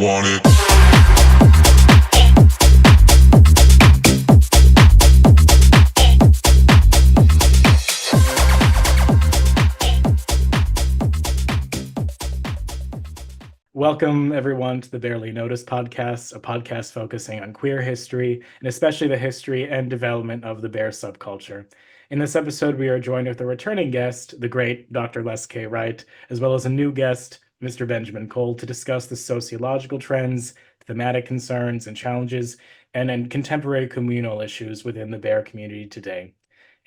want it. Welcome, everyone, to the Barely Noticed podcast, a podcast focusing on queer history, and especially the history and development of the bear subculture. In this episode, we are joined with a returning guest, the great Dr. Les K. Wright, as well as a new guest, Mr. Benjamin Koll, to discuss the sociological trends, thematic concerns and challenges, and contemporary communal issues within the bear community today.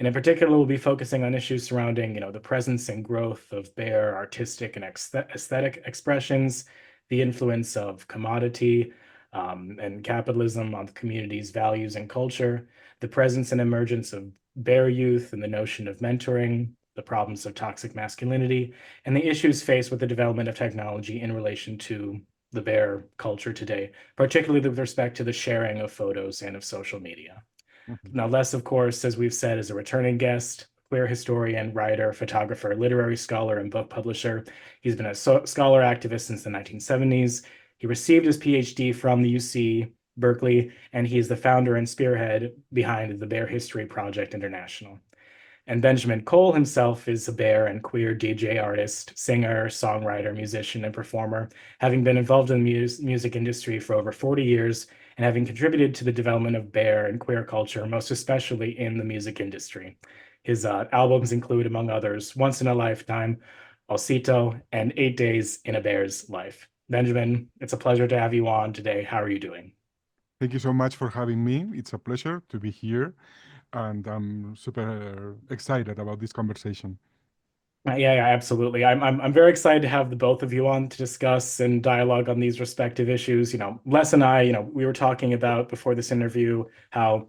And in particular, we'll be focusing on issues surrounding, the presence and growth of bear artistic and aesthetic expressions, the influence of commodity and capitalism on the community's values and culture, the presence and emergence of bear youth and the notion of mentoring, the problems of toxic masculinity, and the issues faced with the development of technology in relation to the bear culture today, particularly with respect to the sharing of photos and of social media. Now, Les, of course, as we've said, is a returning guest, queer historian, writer, photographer, literary scholar, and book publisher. He's been a scholar activist since the 1970s. He received his PhD from the UC Berkeley, and he is the founder and spearhead behind the Bear History Project International. And Benjamin Koll himself is a bear and queer DJ artist, singer, songwriter, musician, and performer, having been involved in the music industry for over 40 years and having contributed to the development of bear and queer culture, most especially in the music industry. His albums include, among others, Once in a Lifetime, Osito, and 8 Days in a Bear's Life. Benjamin, it's a pleasure to have you on today. How are you doing? Thank you so much for having me. It's a pleasure to be here, and I'm super excited about this conversation. Yeah, absolutely. I'm very excited to have the both of you on to discuss and dialogue on these respective issues. Les and I, we were talking about before this interview how,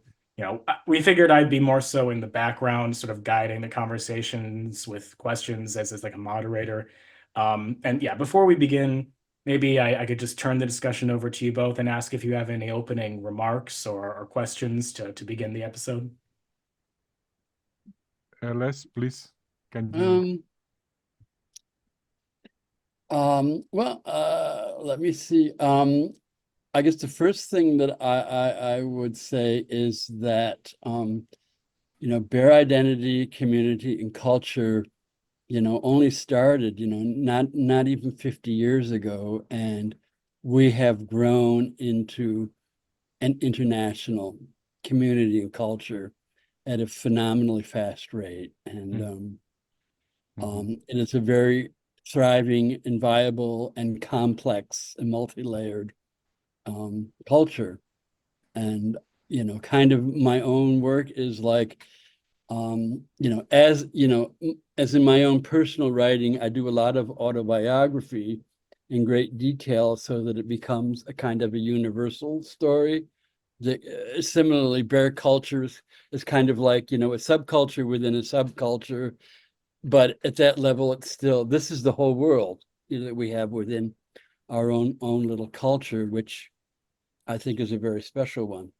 we figured I'd be more so in the background, sort of guiding the conversations with questions as like a moderator. And yeah, before we begin, maybe I could just turn the discussion over to you both and ask if you have any opening remarks or questions to begin the episode. Les, please, can you? Let me see. I guess the first thing that I would say is that, bear identity, community, and culture, only started, not even 50 years ago, and we have grown into an international community and culture at a phenomenally fast rate. And it is a very thriving and viable and complex and multi-layered culture. And, kind of my own work is like, as in my own personal writing, I do a lot of autobiography in great detail so that it becomes a kind of a universal story. Similarly, bear culture is kind of like, a subculture within a subculture. But at that level, it's still, this is the whole world that we have within our own little culture, which I think is a very special one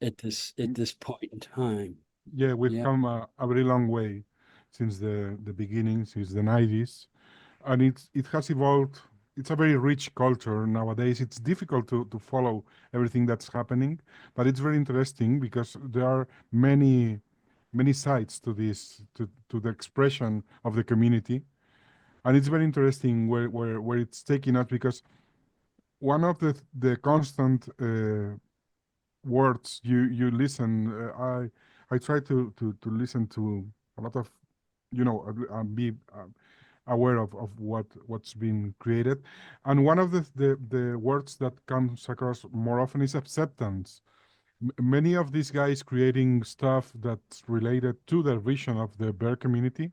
at this point in time. Yeah, we've come a very long way since the beginning, since the 90s, and it has evolved. It's a very rich culture nowadays. It's difficult to follow everything that's happening, but it's very interesting because there are many sides to this, to the expression of the community, and it's very interesting where it's taking us, because one of the constant words you listen, I try to listen to a lot of, be aware of what's been created, and one of the words that comes across more often is acceptance. Many of these guys creating stuff that's related to the vision of the bear community,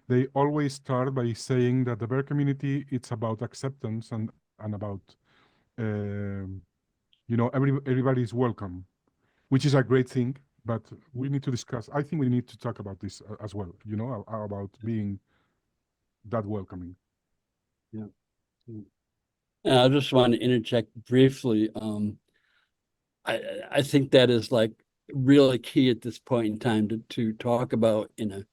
they always start by saying that the bear community, it's about acceptance and about, everybody is welcome, which is a great thing. But we need to discuss. I think we need to talk about this as well. About being that welcoming. Yeah. I just want to interject briefly. I think that is like really key at this point in time to talk about in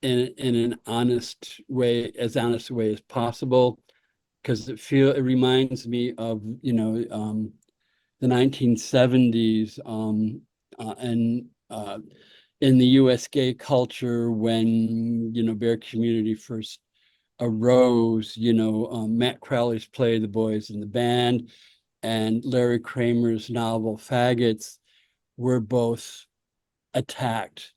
an honest way, as honest a way as possible. because it reminds me of, the 1970s, and in the US gay culture when, bear community first arose, Matt Crowley's play The Boys in the Band and Larry Kramer's novel Faggots were both attacked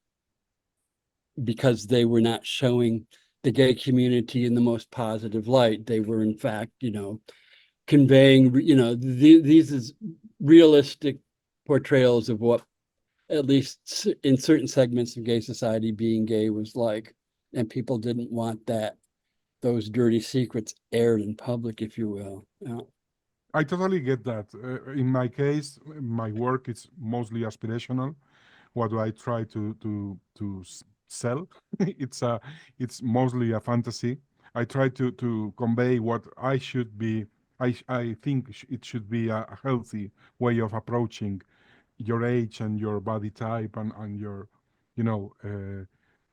because they were not showing the gay community in the most positive light. They were, in fact, conveying, these is realistic portrayals of what, at least in certain segments of gay society, being gay was like. And people didn't want those dirty secrets aired in public, if you will. Yeah. I totally get that. In my case, my work is mostly aspirational. What do I try to sell? It's mostly a fantasy. I try to convey what I should be. I think it should be a healthy way of approaching your age and your body type and your,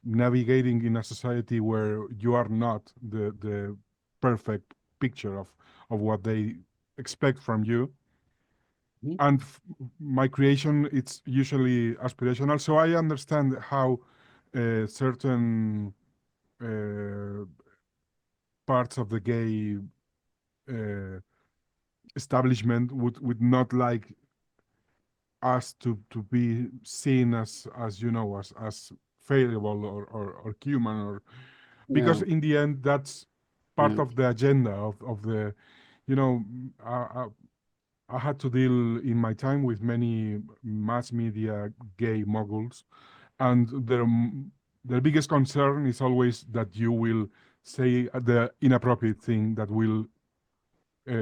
navigating in a society where you are not the perfect picture of what they expect from you. Mhm. And my creation, it's usually aspirational, so I understand how certain uh, parts of the gay uh, establishment would not like us to be seen as as failable or human, or because Yeah. in the end that's part Yeah. of the agenda of the, you know I had to deal in my time with many mass media gay moguls, and their biggest concern is always that you will say the inappropriate thing that will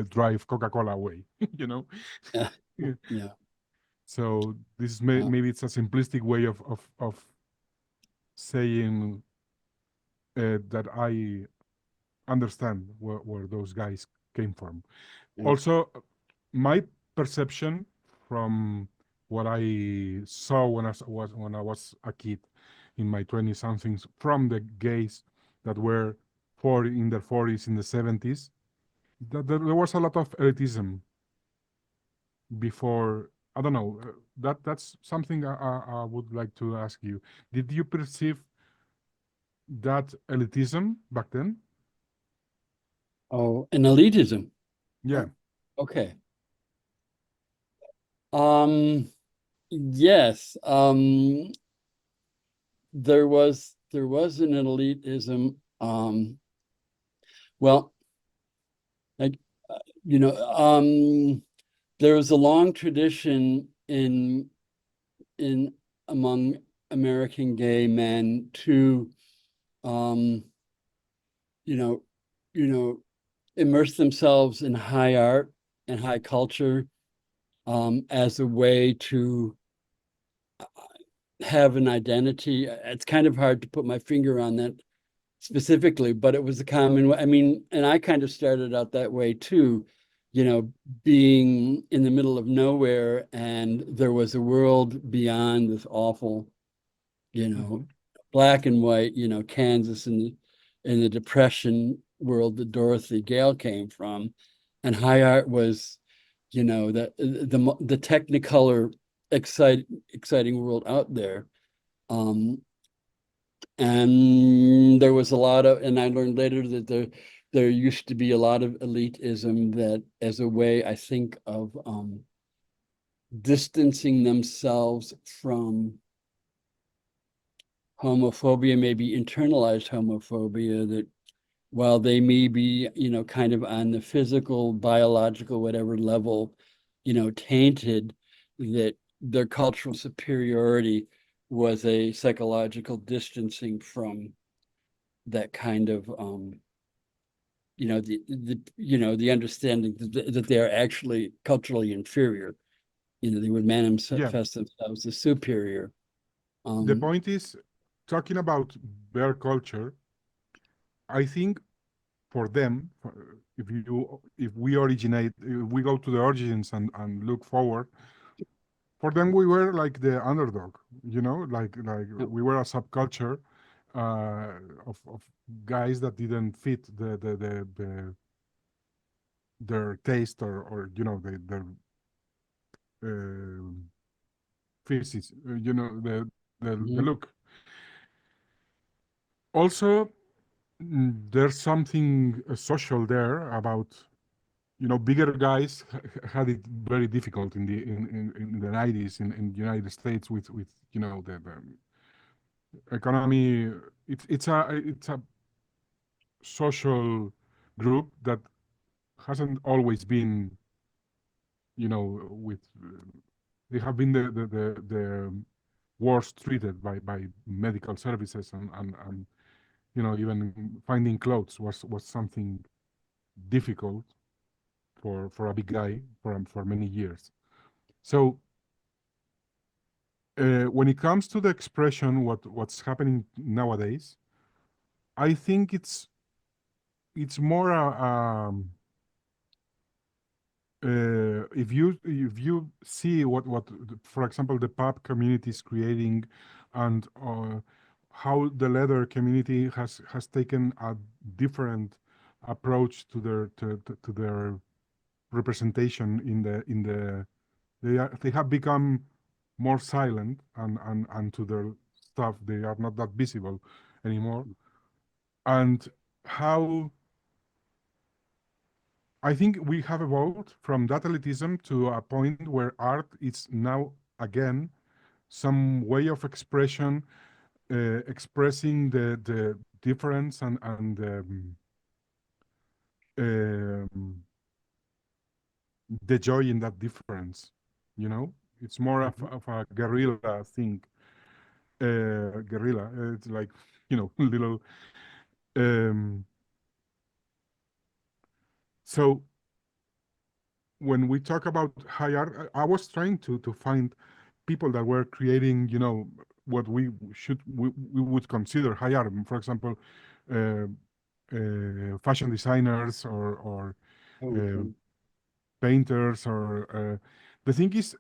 drive Coca-Cola away. you know. Yeah. Yeah. Yeah. So this is Yeah. maybe it's a simplistic way of saying that I understand where those guys came from. Yeah. Also, my perception from what I saw when I was a kid in my 20 somethings from the gays that were in their 40s, in the 70s, that there was a lot of elitism before. I don't know. That's something I would like to ask you. Did you perceive that elitism back then? Oh, and elitism. Yeah. Okay. Yes. There was an elitism. Well, like, you know, there was a long tradition in among American gay men to, um, you know, you know, immerse themselves in high art and high culture, as a way to have an identity. It's kind of hard to put my finger on that specifically, but it was a common way. I mean, and I kind of started out that way too, being in the middle of nowhere, and there was a world beyond this awful, you know, Mhm. black and white, Kansas and in the Depression world that Dorothy Gale came from. And high art was, the technicolor exciting world out there. Um, and there was a lot of, and I learned later that there used to be a lot of elitism that as a way, I think, of distancing themselves from homophobia, maybe internalized homophobia, that while they may be, kind of on the physical, biological, whatever level, tainted, that their cultural superiority was a psychological distancing from that kind of, the understanding that they are actually culturally inferior. They would Yeah. manifest themselves as superior. The Um, point is, talking about bear culture, I think for them, if we go to the origins and look forward, for them we were like the underdog, like we were a subculture of guys that didn't fit the their taste or their uh, physics, the Mhm. look. Also, there's something social there about bigger guys had it very difficult in the 90s in the United States with the economy. It's a social group that hasn't always been with they have been the worst treated by medical services and even finding clothes was something difficult for a big guy for many years. So when it comes to the expression, what's happening nowadays, I think it's more if you see what for example the pop community is creating, and how the leather community has taken a different approach to their representation in the they have become more silent, and to their stuff they are not that visible anymore. And how I think we have evolved from that elitism to a point where art is now again some way of expression, expressing the difference and um, the joy in that difference. You know, it's more Mhm. of a guerrilla thing. Guerrilla. It's like little. Um, so when we talk about high art, I was trying to find people that were creating, what we would consider high art. For example, uh, fashion designers or uh, Okay. painters or the thing is,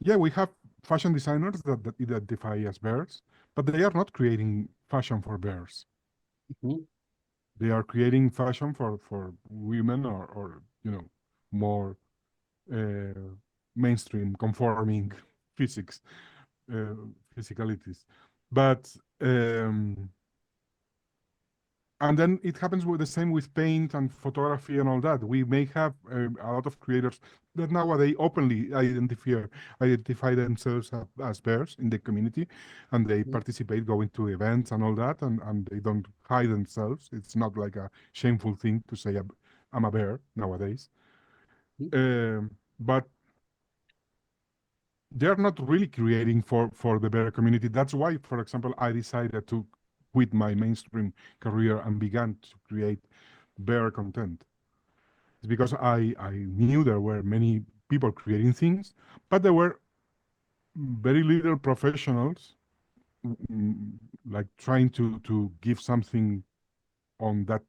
yeah, we have fashion designers that identify as bears, but they are not creating fashion for bears. Mhm. They are creating fashion for women or more uh, mainstream conforming physics uh, physicalities. But and then it happens with the same with paint and photography and all that. We may have a lot of creators that nowadays openly identify themselves as bears in the community, and they Mhm. participate, going to events and all that, and they don't hide themselves. It's not like a shameful thing to say I'm a bear nowadays. But they're not really creating for the bear community. That's why, for example, I decided to quit my mainstream career and began to create bear content. It's because I knew there were many people creating things, but there were very little professionals, mm, like trying to give something on that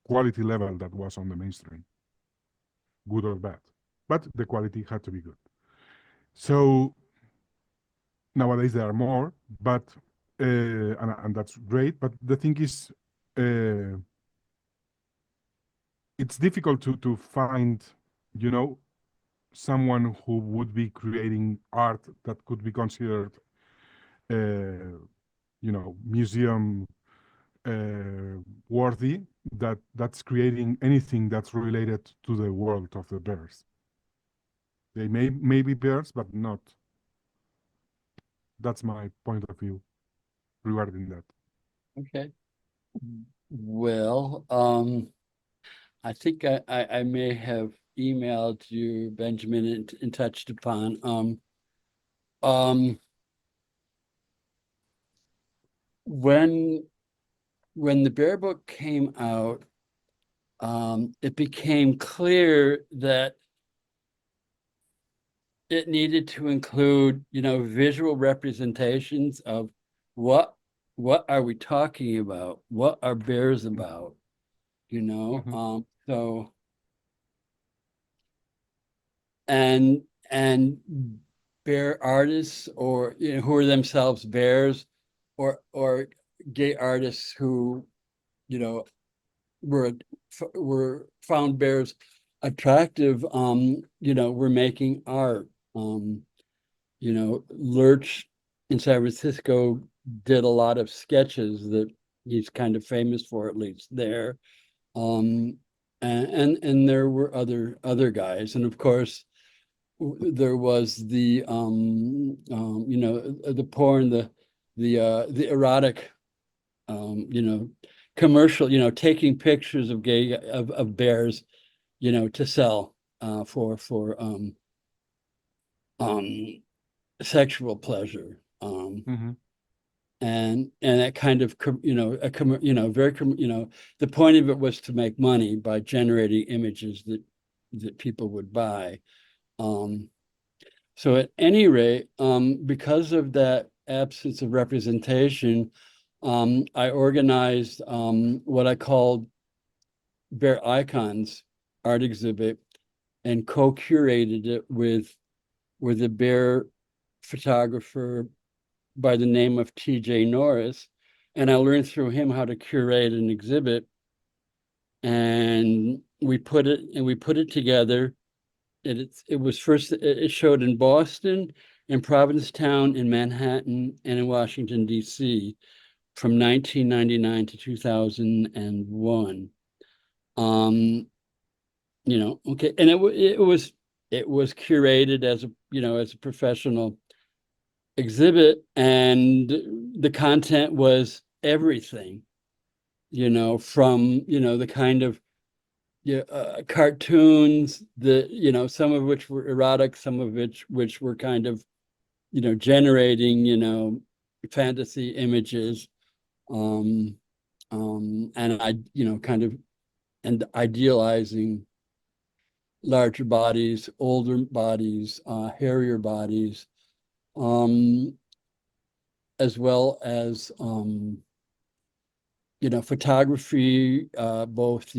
quality level that was on the mainstream, good or bad. But the quality had to be good. So nowadays there are more, but and that's great. But the thing is, uh, it's difficult to find, you know, someone who would be creating art that could be considered, museum worthy. That's creating anything that's related to the world of the bears. They may be bears, but not. That's my point of view regarding that. Okay. Well, I think I may have emailed you, Benjamin, and touched upon. Um, when when the Bear Book came out, it became clear that it needed to include, visual representations of what what are we talking about? What are bears about? Mhm. So and bear artists or who are themselves bears or gay artists who you know were found bears attractive, were making art. Lurch in San Francisco did a lot of sketches that he's kind of famous for, at least there. And there were other guys, and of course there was the the porn, the erotic, commercial, taking pictures of bears, to sell for sexual pleasure. Mm-hmm. And that kind of, the point of it was to make money by generating images that people would buy. So at any rate, because of that absence of representation, I organized what I called Bear Icons art exhibit, and co-curated it with a bear photographer by the name of TJ Norris. And I learned through him how to curate an exhibit. And we put it together. It showed in Boston, in Provincetown, in Manhattan, and in Washington, D.C. from 1999 to 2001. Okay. And it was curated as a professional exhibit, and the content was everything, from the kind of cartoons that some of which were erotic, some of which were kind of generating fantasy images, and I kind of and idealizing larger bodies, older bodies, hairier bodies, as well as photography, both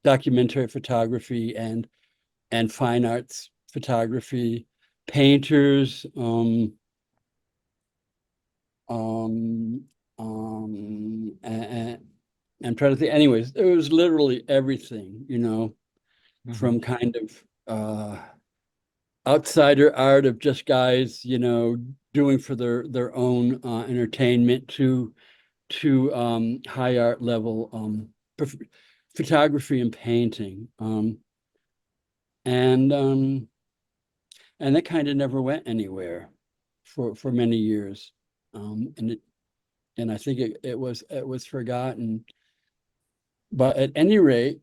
documentary photography and fine arts photography, painters, and I'm trying to think. Anyways, it was literally everything, Mm-hmm. from kind of outsider art of just guys, doing for their own entertainment, to high art level photography and painting, and that kind of never went anywhere for many years, and I think it was forgotten. But at any rate,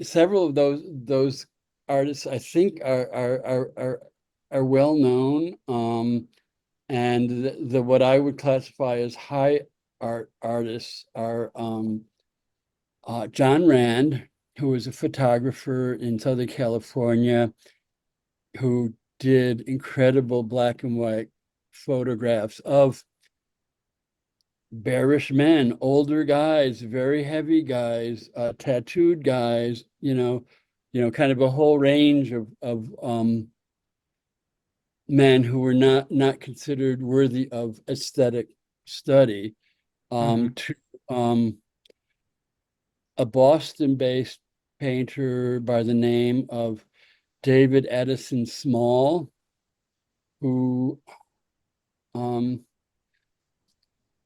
several of those artists, I think, are well known, and the what I would classify as high art artists are John Rand, who was a photographer in Southern California, who did incredible black and white photographs of bearish men, older guys, very heavy guys, tattooed guys, kind of a whole range of men who were not considered worthy of aesthetic study, to a Boston-based painter by the name of David Addison Small, who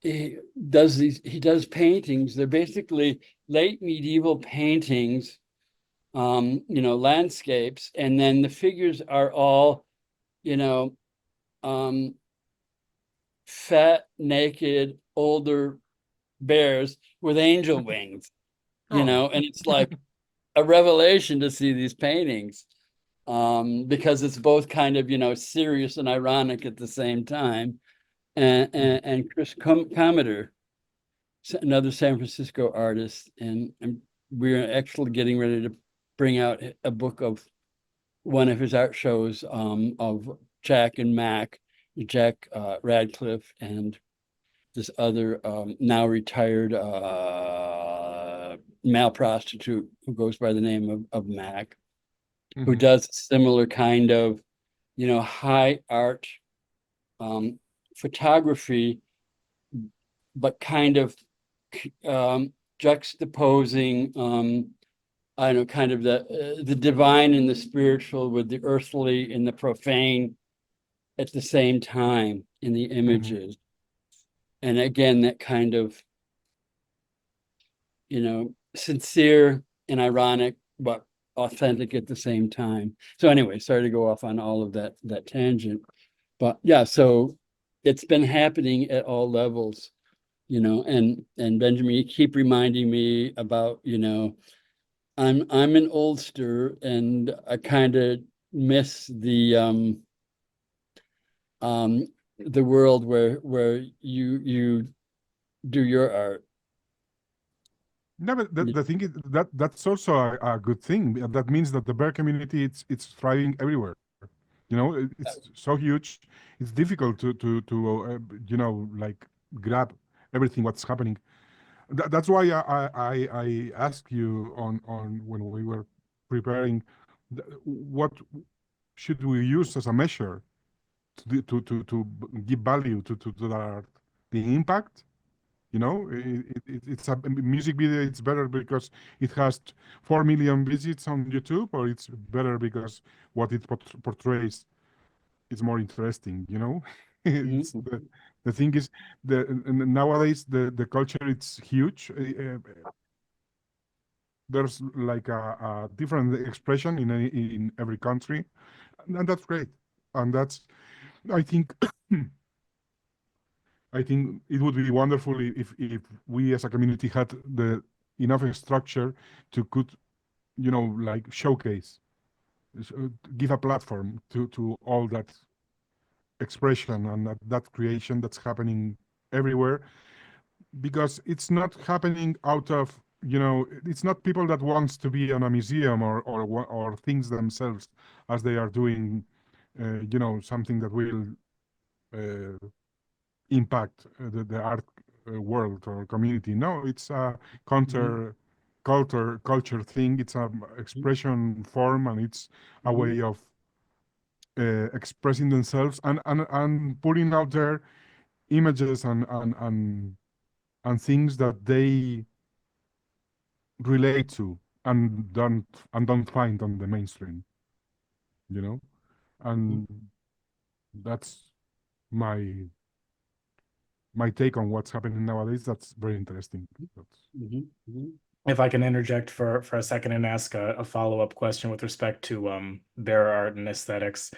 he does paintings. They're basically late medieval paintings, landscapes, and then the figures are all, fat, naked, older bears with angel wings, and it's like a revelation to see these paintings, because it's both kind of, serious and ironic at the same time. And Chris Cometer, another San Francisco artist, and we're actually getting ready to bring out a book of one of his art shows, of Jack and Mac, Jack Radcliffe, and this other now retired male prostitute who goes by the name of Mac, who does a similar kind of, high art photography, but kind of juxtaposing I know, kind of the divine and the spiritual with the earthly and the profane at the same time in the images. And again, that kind of, sincere and ironic, but authentic at the same time. So anyway, sorry to go off on all of that tangent. But yeah, so it's been happening at all levels, and Benjamin, you keep reminding me about, I'm an oldster and I kind of miss the world where you do your art. No, but the thing is that's also a good thing. That means that the bear community it's thriving everywhere. It's so huge. It's difficult to like grab everything what's happening. That's why I asked you on when we were preparing, what should we use as a measure to give value to the art, the impact. It's a music video. It's better because it has 4 million visits on YouTube, or it's better because what it portrays is more interesting. It's the thing is nowadays the culture it's huge. There's like a different expression in every country, and that's great. And that's I think I think it would be wonderful if we as a community had the enough structure to could, like showcase, give a platform to all that expression and that creation that's happening everywhere, because it's not happening out of, it's not people that wants to be on a museum or things themselves as they are doing, something that will impact the art world or community. No, it's a culture thing. It's a expression form, and it's a way of expressing themselves and putting out there images and things that they relate to and don't find on the mainstream. And that's my take on what's happening nowadays. That's very interesting. If I can interject for a second and ask a follow-up question with respect to bear art and aesthetics,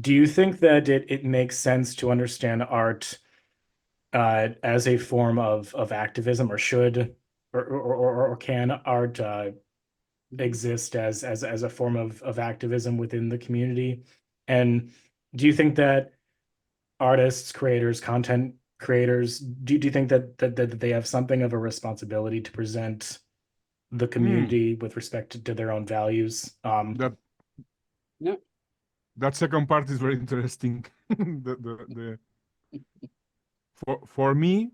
do you think that it makes sense to understand art as a form of activism, or should or can art exist as a form of activism within the community? And do you think that artists, creators, content creators, do you think that they have something of a responsibility to present the community with respect to their own values? That that second part is very interesting. For me,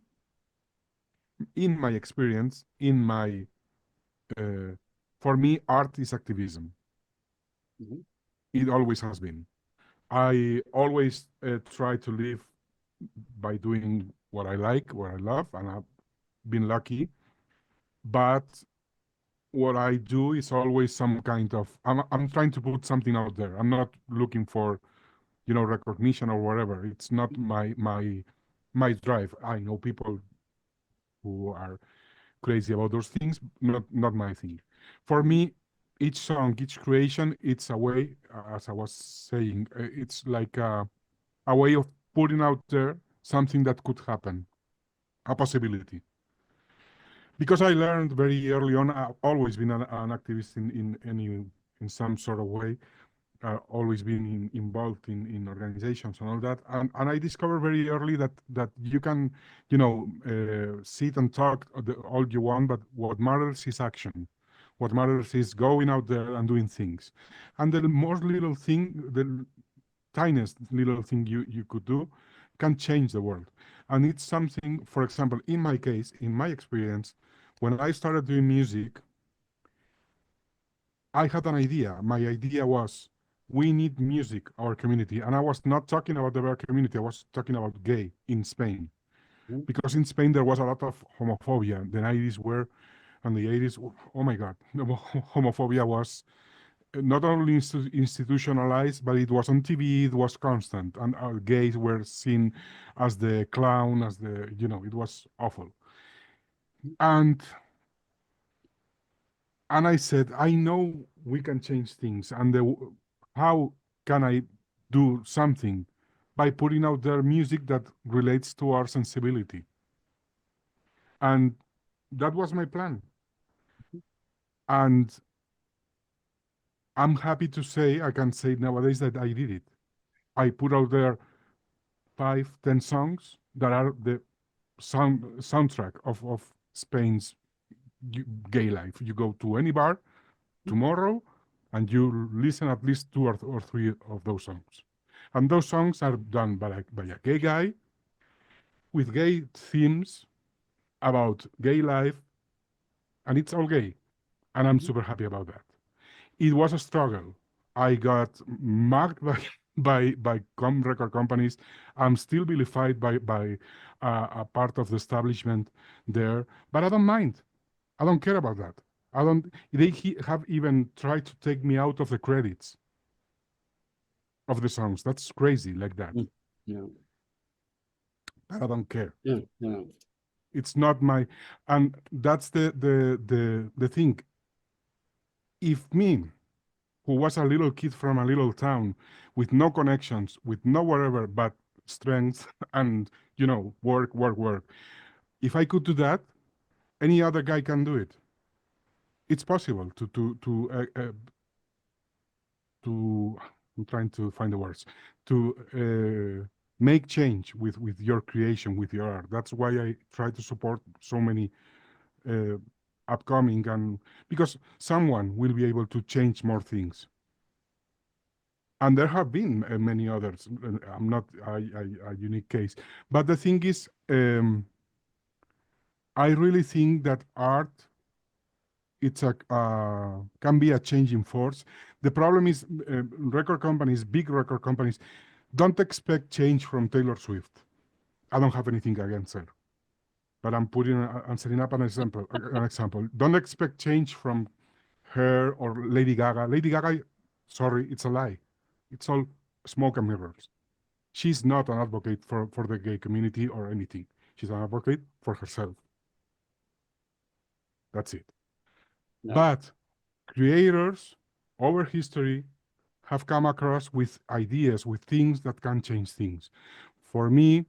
in my experience, for me, art is activism. It always has been. I always try to live by doing what I like, what I love, and I've been lucky. But what I do is always some kind of, I'm trying to put something out there. I'm not looking for, recognition or whatever. It's not my drive. I know people who are crazy about those things, not my thing. For me, each song, each creation, it's a way, as I was saying, it's like a way of putting out there something that could happen, a possibility. Because I learned very early on, I've always been an activist in some sort of way, always been involved in organizations and all that, and I discovered very early that you can, sit and talk all you want, but what matters is action. What matters is going out there and doing things, and the most little thing, the tiniest little thing you could do can change the world. And it's something, for example, in my case, in my experience, when I started doing music, I had an idea. My idea was, we need music, our community. And I was not talking about the bear community, I was talking about gay in Spain. Because in Spain there was a lot of homophobia. The 90s were and the 80s, oh my God, homophobia was not only institutionalized, but it was on TV, it was constant, and our gays were seen as the clown, as the, it was awful. And I said, I know we can change things, and how can I do something? By putting out there music that relates to our sensibility. And that was my plan. And I'm happy to say, I can say nowadays that I did it. I put out there 5, 10 songs that are the soundtrack of Spain's gay life. You go to any bar tomorrow and you listen at least 2 or 3 of those songs. And those songs are done by a gay guy with gay themes about gay life, and it's all gay. And I'm super happy about that. It was a struggle. I got mugged by record companies. I'm still vilified by a part of the establishment there, but I don't mind. I don't care about that. I don't. They have even tried to take me out of the credits of the songs. That's crazy, like that. Yeah. But I don't care. Yeah. Yeah. It's not my, and that's the thing. If me, who was a little kid from a little town with no connections, with no whatever but strength and work. If I could do that, any other guy can do it. It's possible to I'm trying to find the words to make change with your creation, with your art. That's why I try to support so many upcoming, and because someone will be able to change more things. And there have been many others. I'm not a unique case. But the thing is, I really think that art, it's can be a changing force. The problem is record companies, big record companies, don't expect change from Taylor Swift. I don't have anything against her, but I'm setting up an example. Don't expect change from her or Lady Gaga. Lady Gaga, sorry, it's a lie. It's all smoke and mirrors. She's not an advocate for the gay community or anything. She's an advocate for herself. That's it. No. But creators over history have come across with ideas, with things that can change things. For me,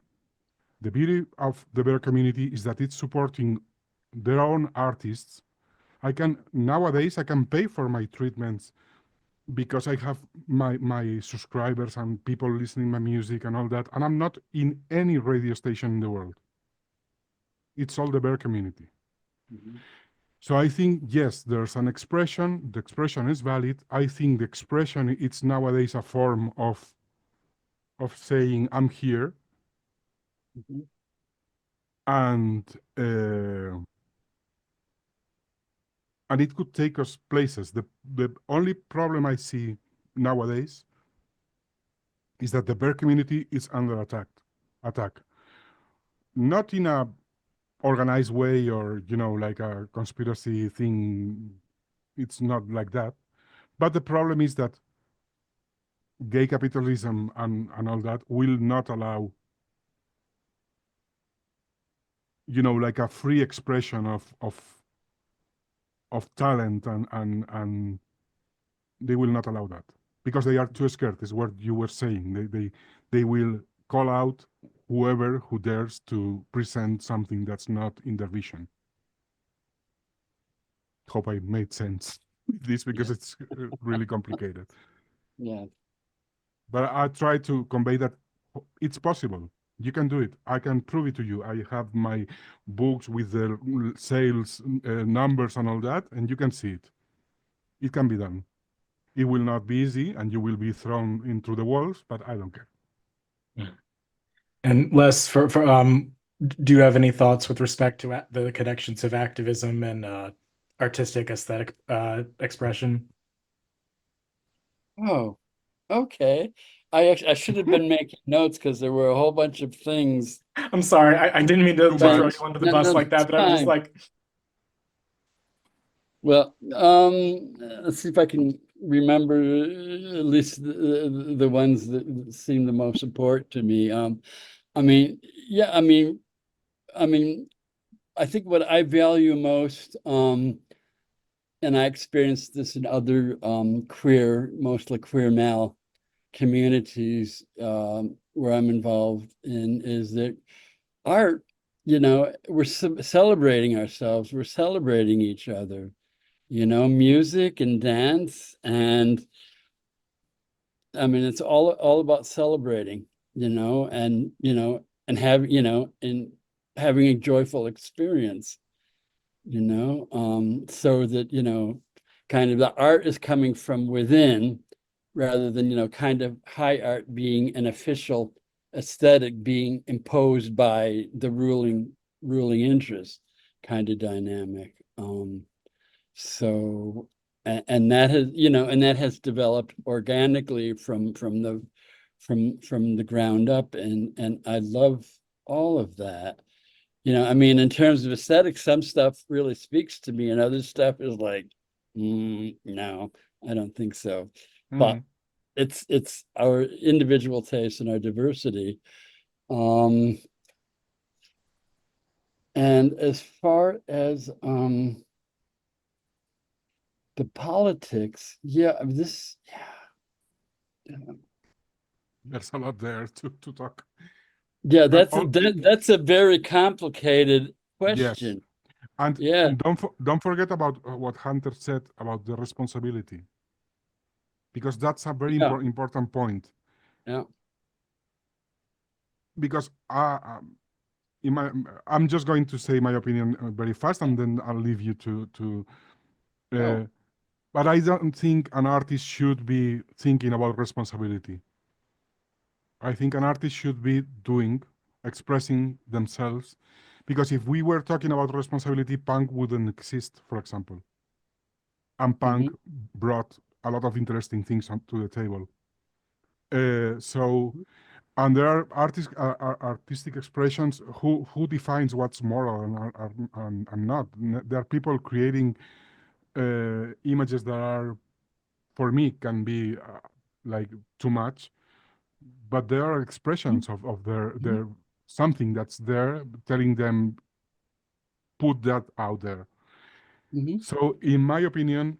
the beauty of the bear community is that it's supporting their own artists. Nowadays I can pay for my treatments because I have my subscribers and people listening my music and all that, and I'm not in any radio station in the world. It's all the bear community. Mhm. So I think, yes, there's an expression. The expression is valid. I think the expression, it's nowadays a form of saying, I'm here. Mhm. And it could take us places. The only problem I see nowadays is that the bear community is under attack. Not in a organized way or, like a conspiracy thing. It's not like that. But the problem is that gay capitalism and all that will not allow, like a free expression of talent, and they will not allow that because they are too scared, is what you were saying. They will call out whoever who dares to present something that's not in their vision. Hope I made sense with this because it's really complicated. Yeah. But I try to convey that it's possible. You can do it. I can prove it to you. I have my books with the sales numbers and all that, and you can see it. It can be done. It will not be easy, and you will be thrown into the walls, but I don't care. And Les, do you have any thoughts with respect to the connections of activism and artistic aesthetic expression? Oh, okay. I should have been making notes because there were a whole bunch of things. I'm sorry, I didn't mean to throw you under the bus No, like that, but I'm just fine. like, Well, let's see if I can remember at least the ones that seem the most important to me. I mean, yeah, I mean, I think what I value most, and I experienced this in other queer, mostly queer male communities where I'm involved in, is that art, we're celebrating ourselves, we're celebrating each other, music and dance. And I mean, it's all about celebrating, and having a joyful experience, so that, kind of the art is coming from within rather than, kind of high art being an official aesthetic being imposed by the ruling interest kind of dynamic. So, and that has, and that has developed organically from the ground up, and I love all of that. I mean, in terms of aesthetics, some stuff really speaks to me, and other stuff is like, no, I don't think so. But Mm. it's our individual taste and our diversity. Um, and as far as the politics, yeah, There's a lot there to talk. yeah, And that's a very complicated yes, question. and Yeah, don't forget about what Hunter said about the responsibility, because that's a very yeah, important point. yeah. Because in my, I'm just going to say my opinion very fast, and then I'll leave you to. Oh, Uh, but I don't think an artist should be thinking about responsibility. I think an artist should be doing, expressing themselves, because if we were talking about responsibility, punk wouldn't exist, for example. And punk mhm, brought a lot of interesting things to the table. So, and there are artistic expressions. Who defines what's moral and not? There are people creating images that are, for me, can be like too much, but there are expressions of mhm, their something that's there telling them put that out there. mhm, So in my opinion,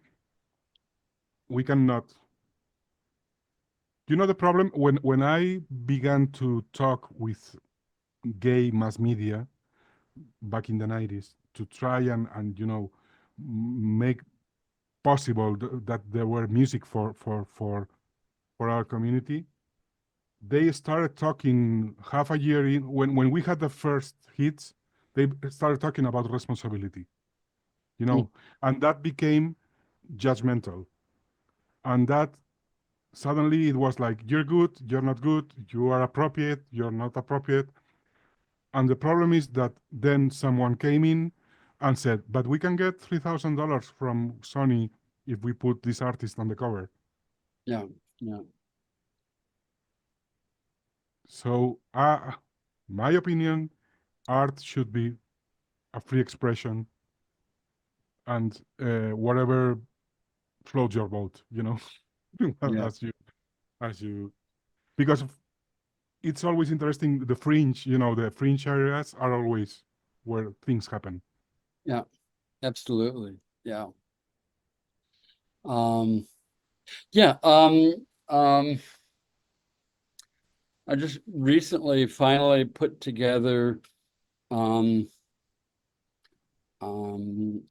we cannot. You know, the problem when I began to talk with gay mass media back in the 90s to try and make possible that there were music for our community, they started talking half a year in, when we had the first hits, they started talking about responsibility, you mhm, know, and that became judgmental. And that suddenly it was like, you're good, you're not good, you are appropriate, you're not appropriate. And the problem is that then someone came in and said, but we can get $3,000 from Sony if we put this artist on the cover. yeah, yeah, So, my opinion, art should be a free expression, and whatever floats your boat, yeah, as you, because it's always interesting. The fringe, the fringe areas are always where things happen. yeah, absolutely. Yeah. Um, yeah, I just recently finally put together um um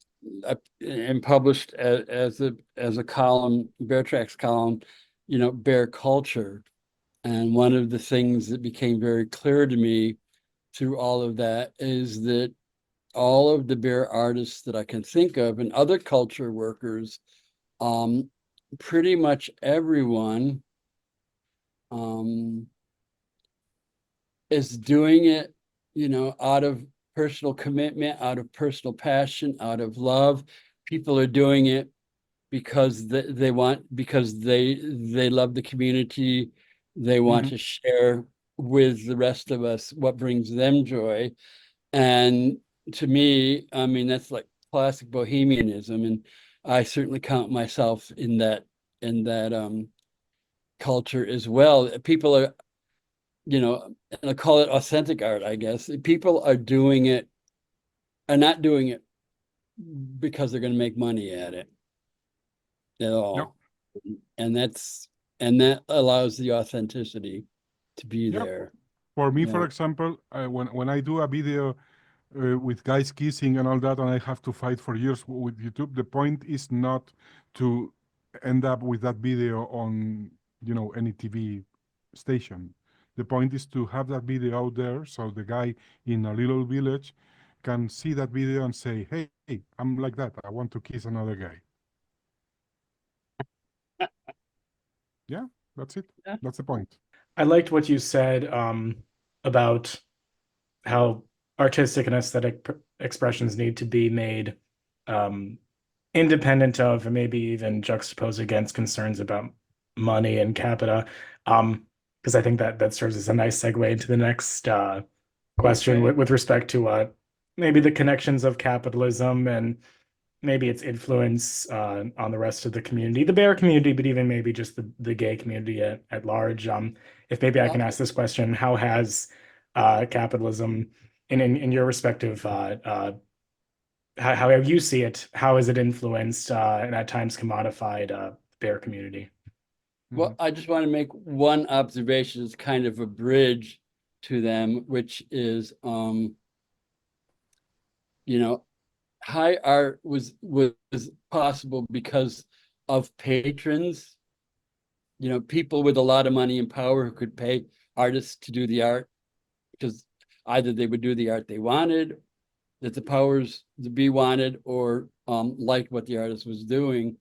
and published as a column, Bear Tracks column, Bear culture. And one of the things that became very clear to me through all of that is that all of the bear artists that I can think of and other culture workers, um, pretty much everyone um, is doing it, out of personal commitment, out of personal passion, out of love. People are doing it because because they love the community. They want Mhm. to share with the rest of us what brings them joy. And to me, I mean, that's like classic bohemianism. And I certainly count myself in that culture as well. People are, and I call it authentic art, I guess. People are not doing it because they're going to make money at it at all. And that allows the authenticity to be there. For me, for Yeah. example, when I do a video with guys kissing and all that, and I have to fight for years with YouTube, the point is not to end up with that video on, any TV station. The point is to have that video out there so the guy in a little village can see that video and say, hey, I'm like that. I want to kiss another guy. Yeah, that's it. Yeah. That's the point. I liked what you said about how artistic and aesthetic expressions need to be made independent of, and maybe even juxtaposed against concerns about money and capita. Because I think that serves as a nice segue into the next question with respect to maybe the connections of capitalism and maybe its influence on the rest of the community, the bear community, but even maybe just the gay community at large. If maybe I can ask this question, how has capitalism, in your respective, how you see it, how has it influenced and at times commodified bear community? Well, I just want to make one observation. It's kind of a bridge to them, which is, high art was possible because of patrons, people with a lot of money and power who could pay artists to do the art, because either they would do the art they wanted, that the powers to be wanted, or liked what the artist was doing,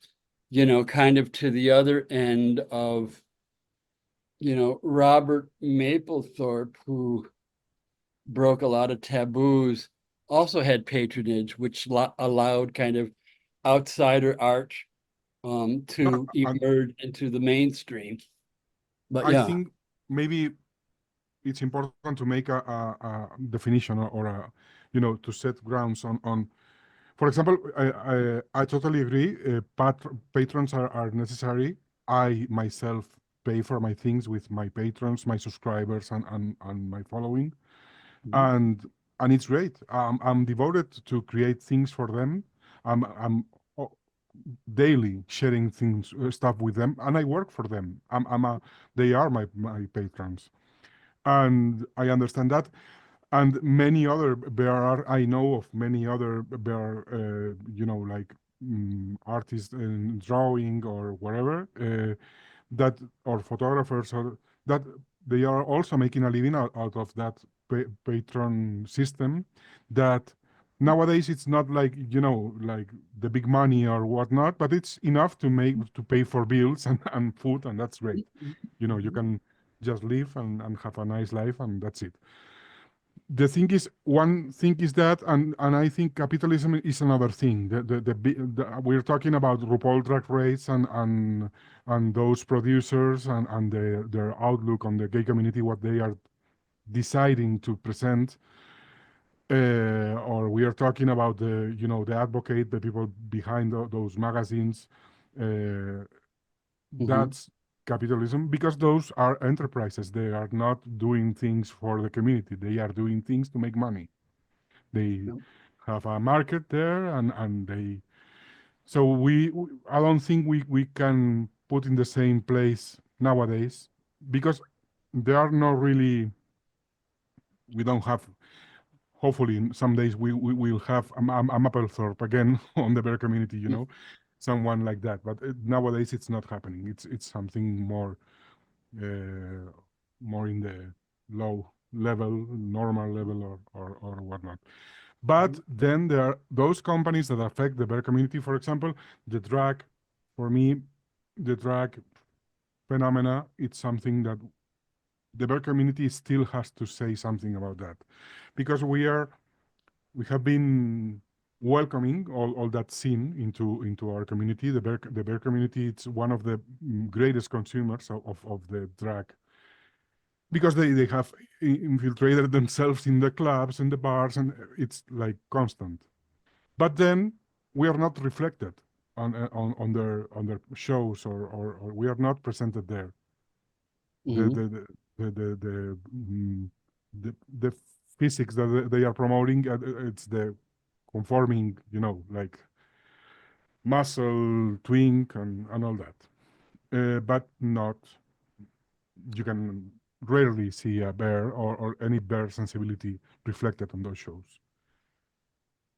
kind of to the other end of, Robert Mapplethorpe, who broke a lot of taboos, also had patronage, which allowed kind of outsider art to emerge into the mainstream. But I think maybe it's important to make a definition or to set grounds on. For example, I totally agree. Patrons are necessary. I myself pay for my things with my patrons, my subscribers, and my following, and it's great. I'm devoted to create things for them. I'm daily sharing things, stuff with them, and I work for them. They are my patrons, and I understand that. And many other I know of many other like artists in drawing or whatever, that, or photographers, or that they are also making a living out of that patron system. That nowadays it's not like like the big money or whatnot, but it's enough to pay for bills and food, and that's great. You can just live and have a nice life, and that's it. The thing is, one thing is that, and I think capitalism is another thing. We're talking about RuPaul Drag Race and those producers and their outlook on the gay community, what they are deciding to present. Or we are talking about the advocate, the people behind those magazines. That's capitalism, because those are enterprises. They are not doing things for the community. They are doing things to make money. They have a market there, and they. So I don't think we can put in the same place nowadays, because there are not really. We don't have. Hopefully, some days we will have a Mapplethorpe again on the bear community. Someone like that. But nowadays it's not happening. It's something more in the low level, normal level, or whatnot. But then there are those companies that affect the bear community. For example, for me, the drag phenomena, it's something that the bear community still has to say something about that, because we have been welcoming all that scene into our community. The bear community, it's one of the greatest consumers of the drag, because they have infiltrated themselves in the clubs and the bars, and it's like constant. But then we are not reflected. on their shows, or we are not presented there. The Mhm. the the the the the, mm, the physics that they are promoting, it's the conforming, like muscle twink and all that, but not, you can rarely see a bear or any bear sensibility reflected on those shows.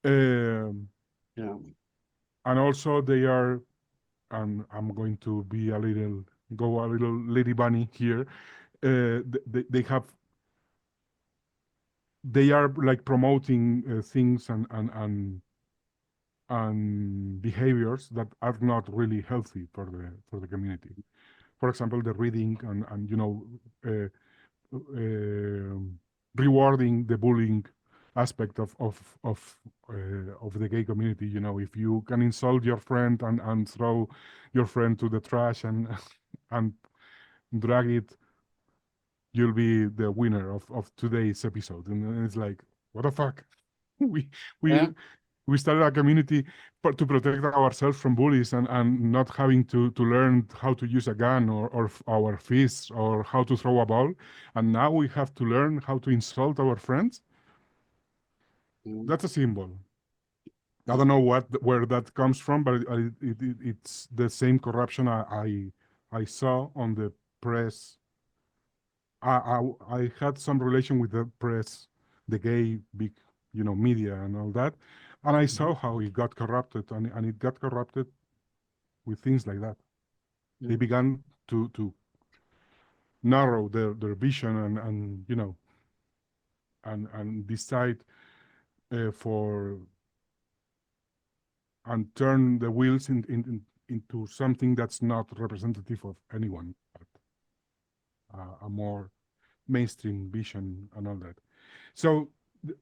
Um, Yeah. and also they are, and I'm going to be go a little lady bunny here. They have, they are like promoting things and behaviors that are not really healthy for the community. For example, the reading and uh, um rewarding the bullying aspect of the gay community. If you can insult your friend and throw your friend to the trash and and drag it, you'll be the winner of today's episode. And it's like, what the fuck? we Yeah. we we started a community to protect ourselves from bullies and not having to learn how to use a gun or our fists or how to throw a ball. And now we have to learn how to insult our friends. Mhm. That's a symbol. I don't know where that comes from, but it's the same corruption I saw on the press. I had some relation with the press, the gay big, media and all that, and I saw how it got corrupted, and it got corrupted with things like that. They Yeah. began to narrow their vision and and decide for and turn the wheels into something that's not representative of anyone, but a more mainstream vision and all that. So,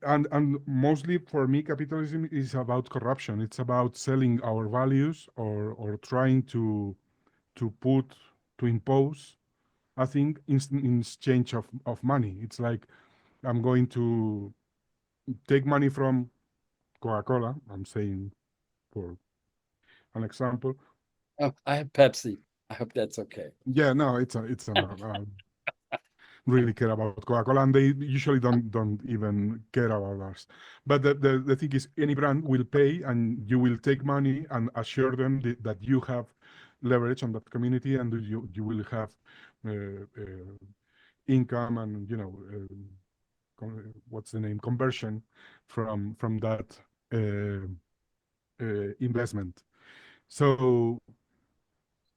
and mostly for me, capitalism is about corruption. It's about selling our values or trying to impose a thing in exchange of money. It's like, I'm going to take money from Coca-Cola. I'm saying for an example. Oh, I have Pepsi. I hope that's okay. Yeah, no, it's a really care about Coca-Cola, and they usually don't even care about us. But the thing is, any brand will pay, and you will take money and assure them that you have leverage on that community, and you will have income and what's the name, conversion from that uh, investment. So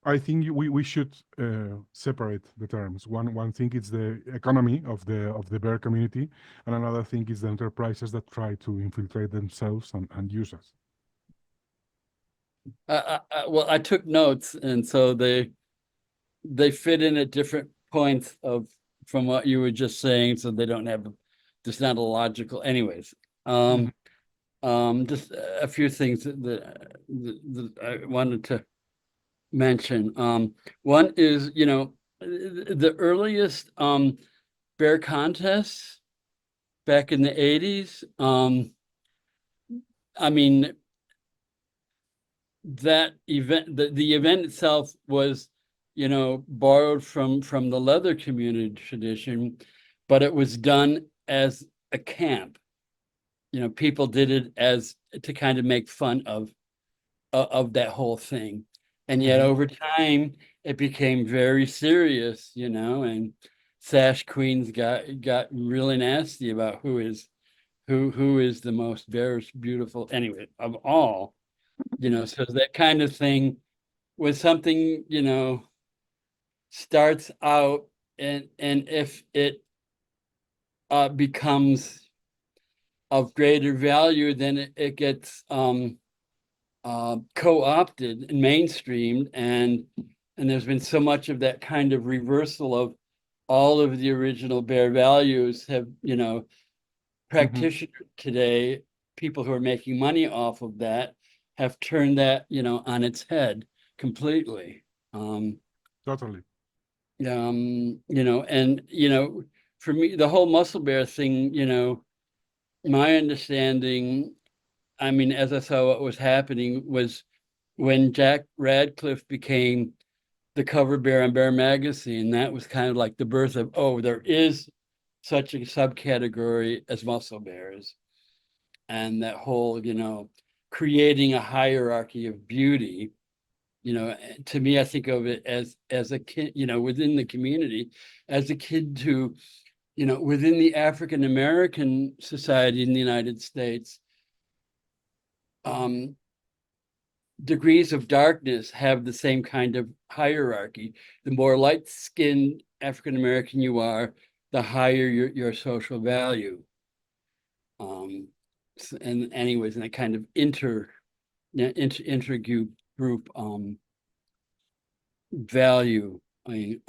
I think we should separate the terms. One thing is the economy of the bear community, and another thing is the enterprises that try to infiltrate themselves and use us. Well, I took notes, and so they fit in at different points of from what you were just saying, so they don't have there's not a logical. Anyways, Mhm. just a few things that I wanted to mention. One is, the earliest bear contests back in the 80s. I mean, that event, the event itself was, borrowed from the leather community tradition, but it was done as a camp. People did it as to kind of make fun of that whole thing. And yet Mhm. over time it became very serious, and Sash Queens got really nasty about who is the most very beautiful anyway of all, so that kind of thing was something, starts out, and if it becomes of greater value, then it gets co-opted and mainstreamed, and there's been so much of that kind of reversal of all of the original bear values have, Mhm. practitioners today, people who are making money off of that, have turned that, on its head completely. Um, Totally. and for me, the whole muscle bear thing, my understanding, I mean, as I saw what was happening, was when Jack Radcliffe became the cover bear on Bear Magazine, that was kind of like the birth of, oh, there is such a subcategory as muscle bears. And that whole, creating a hierarchy of beauty, to me, I think of it as a kid, within the community, as a kid to, within the African American society in the United States, degrees of darkness have the same kind of hierarchy. The more light-skinned African American you are, the higher your social value. And anyways, in a kind of intergroup value. I mean,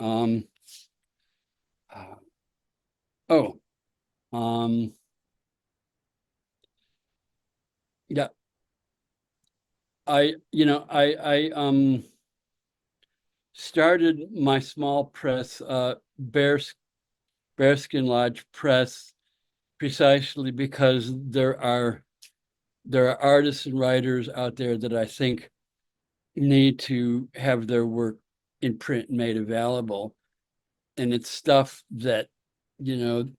oh, yeah. I started my small press, Bearskin Lodge Press, precisely because there are artists and writers out there that I think need to have their work in print made available. And it's stuff that, the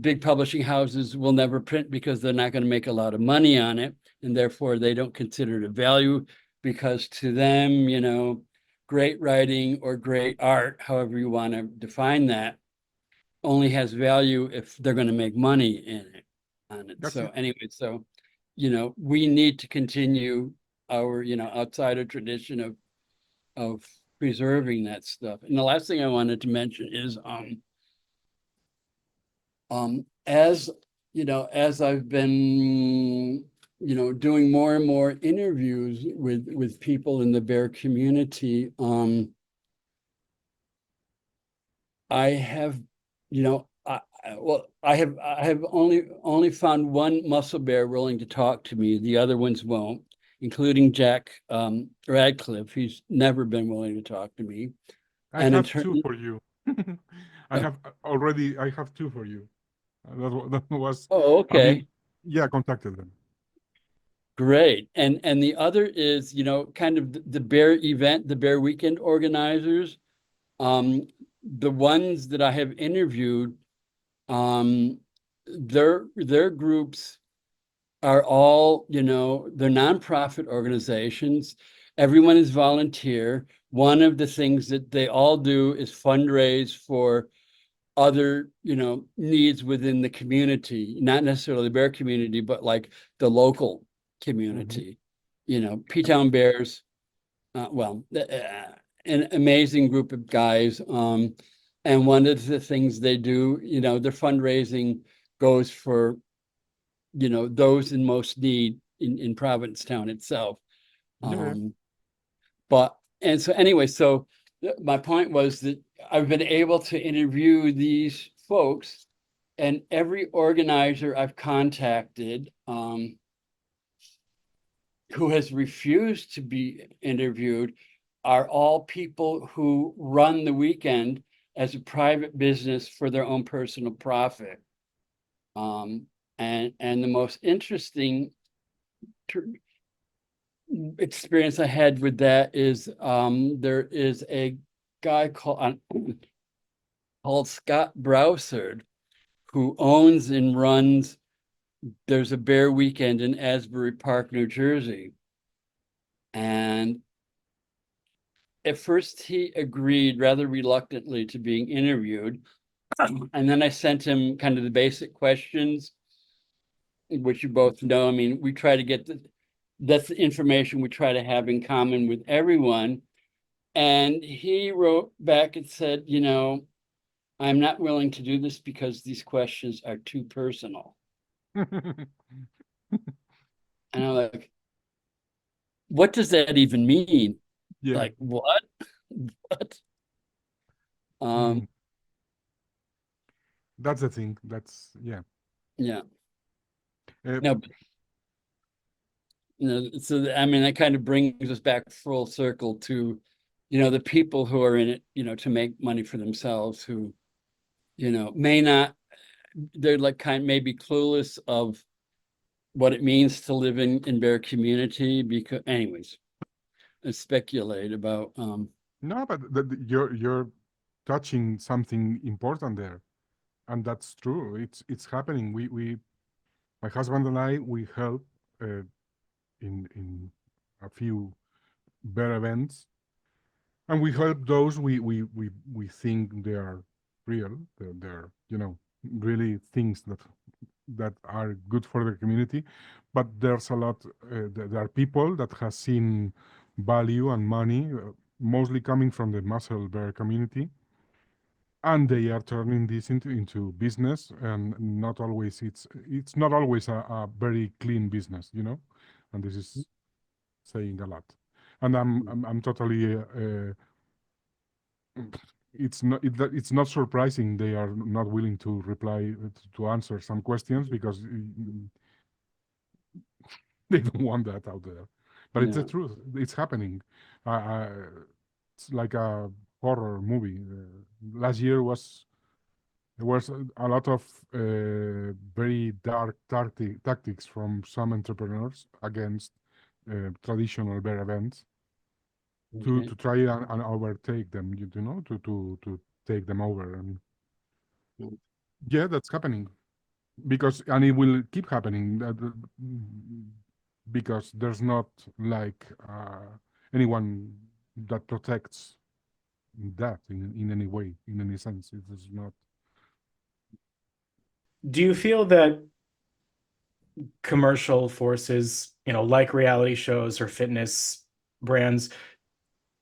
big publishing houses will never print because they're not going to make a lot of money on it. And therefore they don't consider it a value, because to them, great writing or great art, however you want to define that, only has value if they're going to make money on it. That's So it. anyway, we need to continue our, outsider tradition of preserving that stuff. And the last thing I wanted to mention is, as as I've been, doing more and more interviews with people in the bear community, I have, I have only found one muscle bear willing to talk to me. The other ones won't, including Jack Radcliffe. He's never been willing to talk to me. I And in have turn, two for you. I have two for you. That was, oh, I mean, okay, yeah, contacted them. great. And the other is, kind of the bear event, the bear weekend organizers. The ones that I have interviewed, their groups are all, they're nonprofit organizations. Everyone is volunteer. One of the things that they all do is fundraise for other, needs within the community, not necessarily the bear community, but like the local community. P-Town Bears, an amazing group of guys. And one of the things they do, their fundraising goes for, those in most need in Provincetown itself. Yeah. And so anyway, so my point was that I've been able to interview these folks, and every organizer I've contacted, who has refused to be interviewed, are all people who run the weekend as a private business for their own personal profit. And the most interesting experience I had with that is, there is a guy called Scott Browsard, who owns and runs There's a Bear Weekend in Asbury Park, New Jersey. And at first he agreed rather reluctantly to being interviewed. And then I sent him kind of the basic questions, which you both know. I mean, we try to get that's the information we try to have in common with everyone. And he wrote back and said, I'm not willing to do this because these questions are too personal. And I'm like, what does that even mean? Yeah. Like, what? What? Mm. That's the thing. That's, yeah. Yeah. Uh, No, so I mean, that kind of brings us back full circle to, the people who are in it, to make money for themselves, who, may not, they're like maybe clueless of what it means to live in bear community. Because, anyways, I speculate about. No, but you're touching something important there, and that's true. It's happening. We my husband and I we help in a few bear events, and we help those we think they are real. They're really things that are good for the community. But there's a lot. There are people that have seen value and money, mostly coming from the muscle bear community, and they are turning this into business, and not always it's not always a very clean business, and this is saying a lot. And I'm totally it's not surprising they are not willing to reply to answer some questions, because they don't want that out there. But it's the Yeah. truth. It's happening. It's like a horror movie. Last year there was a lot of very dark tactics from some entrepreneurs against traditional bear events Okay. to try and overtake them, to take them over. And Mm. yeah, that's happening, and it will keep happening, because there's not like anyone that protects that in any way, in any sense. It is not. Do you feel that commercial forces, like reality shows or fitness brands,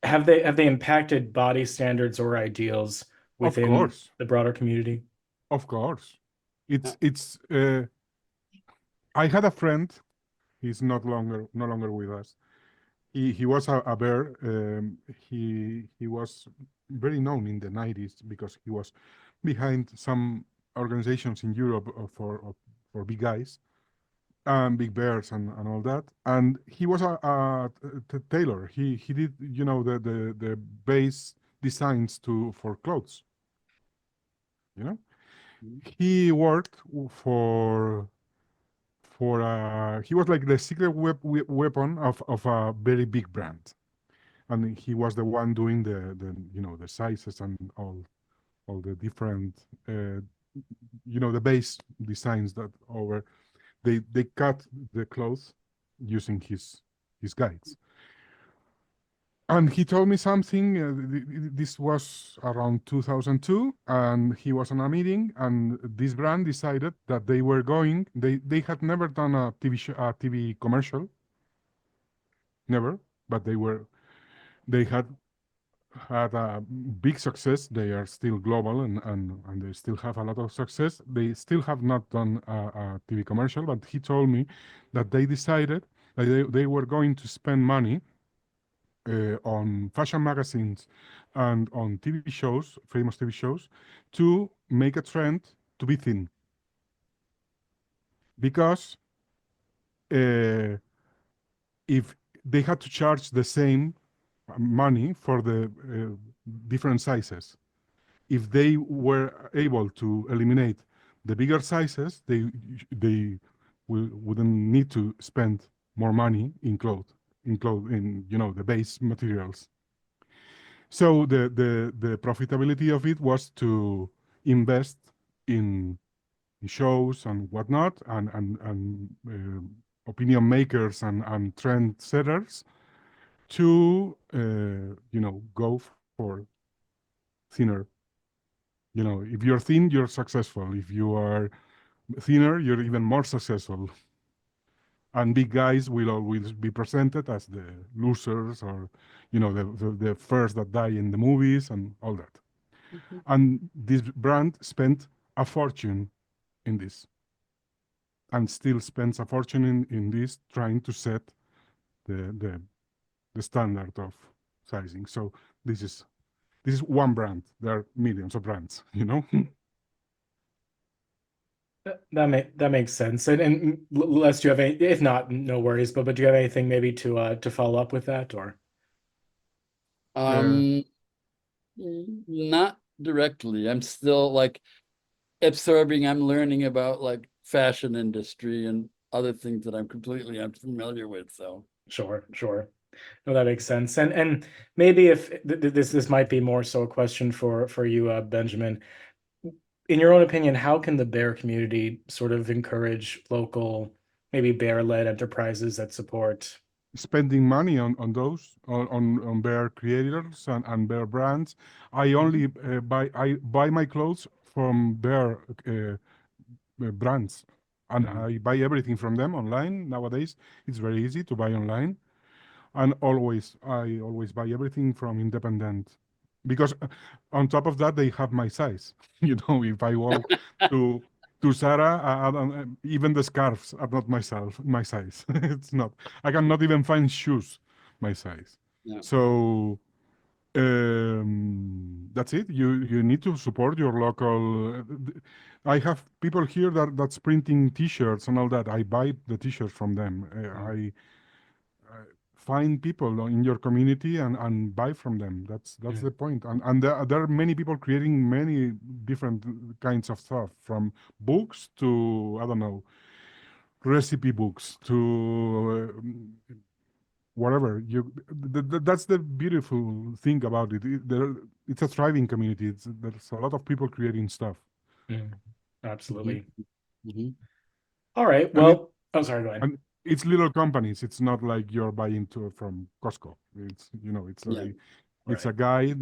have they impacted body standards or ideals Of within course, the broader community? of course. Yeah. It's I had a friend. He's no longer with us. He was a bear. He was very known in the 90s because he was behind some organizations in Europe for big guys and big bears and all that. And he was a tailor. He did the base designs for clothes. You know, he worked he was like the secret weapon of a very big brand, and he was the one doing the sizes and all the different the base designs that over they cut the clothes using his guides. And he told me something. This was around 2002, and he was on a meeting, and this brand decided that they were going. They had never done a TV commercial, never, but they had a big success. They are still global, and they still have a lot of success. They still have not done a TV commercial, but he told me that they decided that they were going to spend money on fashion magazines and on TV shows, famous TV shows, to make a trend to be thin. Because uh, if they had to charge the same money for the different sizes, if they were able to eliminate the bigger sizes, they wouldn't need to spend more money in the base materials. So the profitability of it was to invest in shows and whatnot, and opinion makers and trend setters to go for thinner. If you're thin, you're successful. If you are thinner, you're even more successful. And big guys will always be presented as the losers, or the first that die in the movies and all that. And this brand spent a fortune in this, and still spends a fortune in this, trying to set the standard of sizing. So this is one brand. There are millions of brands, That makes sense. And Les, do you have any? If not, no worries. But do you have anything maybe to follow up with that, or? Uh, Um, Not directly. I'm still like absorbing. I'm learning about like fashion industry and other things that I'm completely unfamiliar with. So Sure. No, that makes sense. And maybe if this might be more so a question for you, Benjamin. In your own opinion, how can the bear community sort of encourage local, maybe bear-led enterprises that support? Spending money on those on bear creators and bear brands. I only I buy my clothes from bear brands, and Mhm. I buy everything from them online nowadays. It's very easy to buy online, and I always buy everything from independent, because on top of that they have my size. If I walk to Zara, I don't, even the scarves are not my size. It's not. I cannot even find shoes my size. yeah, So that's it. You need to support your local. I have people here that's printing T-shirts and all that. I buy the T-shirts from them. I find people in your community and buy from them. That's the point. And there are many people creating many different kinds of stuff, from books to, I don't know, recipe books to whatever. That's the beautiful thing about it. It's a thriving community. There's a lot of people creating stuff. Mhm. Absolutely. Mhm. All right. And it Well, oh, sorry, go ahead. and it's little companies. It's not like you're buying from Costco. It's Yeah. like it's a Right. guy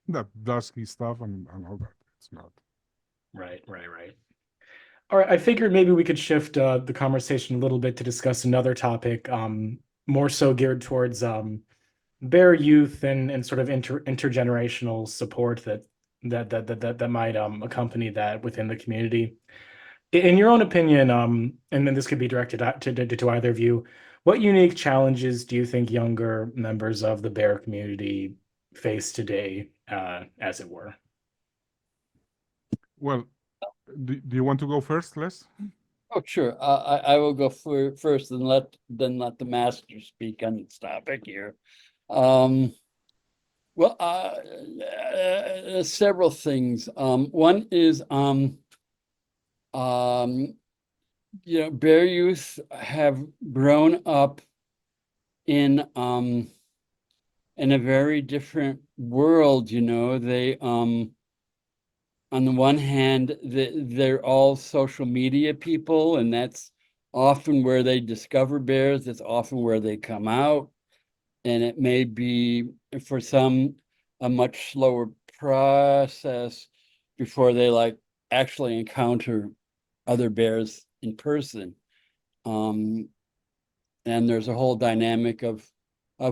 that does his stuff and all that. It's not. Right. All right. I figured maybe we could shift the conversation a little bit to discuss another topic, more so geared towards bear youth and sort of intergenerational support that might accompany that within the community. In your own opinion, and then this could be directed to either of you, what unique challenges do you think younger members of the bear community face today, as it were? Well, do you want to go first, Les? Oh, sure. I will go first and let the master speak on this topic here. Um, well, several things. One is bear youth have grown up in a very different world. They on the one hand, they're all social media people, and that's often where they discover bears. That's often where they come out. And it may be, for some, a much slower process before they actually encounter other bears in person. Um, and there's a whole dynamic of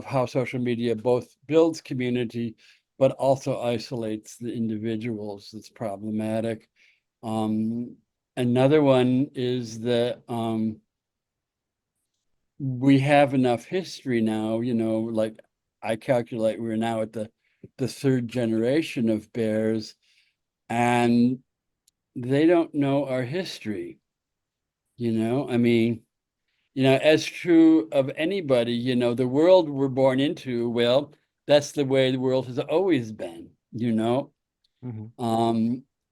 how social media both builds community but also isolates the individuals. That's problematic. Another one is that we have enough history now, like I calculate we're now at the third generation of bears, and they don't know our history. I mean, as true of anybody, the world we're born into, well, that's the way the world has always been. Mm-hmm.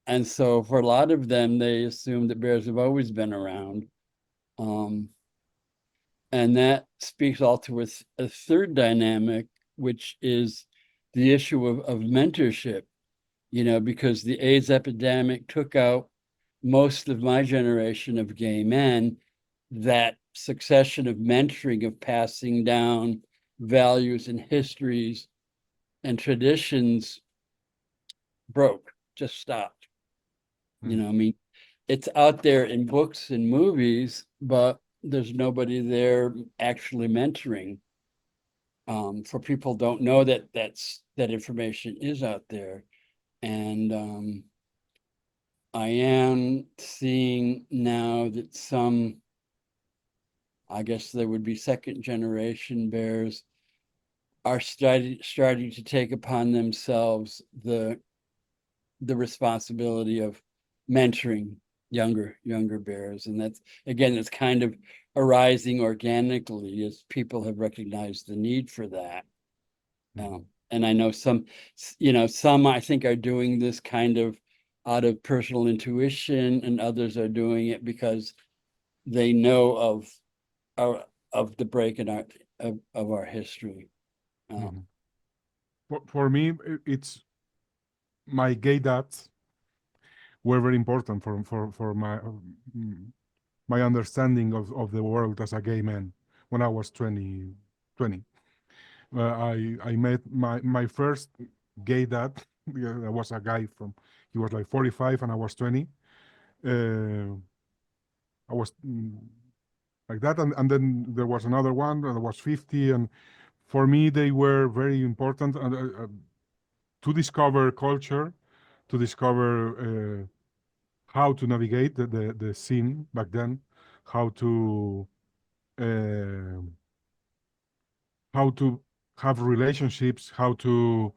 And so for a lot of them, they assume that bears have always been around. Um, and that speaks all to a third dynamic, which is the issue of mentorship, because the AIDS epidemic took out most of my generation of gay men. That succession of mentoring, of passing down values and histories and traditions just stopped. I mean, it's out there in books and movies, but there's nobody there actually mentoring. For people don't know that information is out there. And I am seeing now that some, I guess there would be second generation bears, are starting to take upon themselves the responsibility of mentoring younger bears. And that's, again, it's kind of arising organically as people have recognized the need for that. And I know some I think are doing this kind of out of personal intuition, and others are doing it because they know of of the break in our history. Mhm. For me, it's my gay dads were very important for my understanding of the world as a gay man when I was 20. I met my first gay dad. Yeah, there was a guy he was like 45 and I was 20. Uh, I was like that, and then there was another one that was 50, and for me they were very important to discover culture, to discover how to navigate the scene back then, how to uh, how to have relationships, how to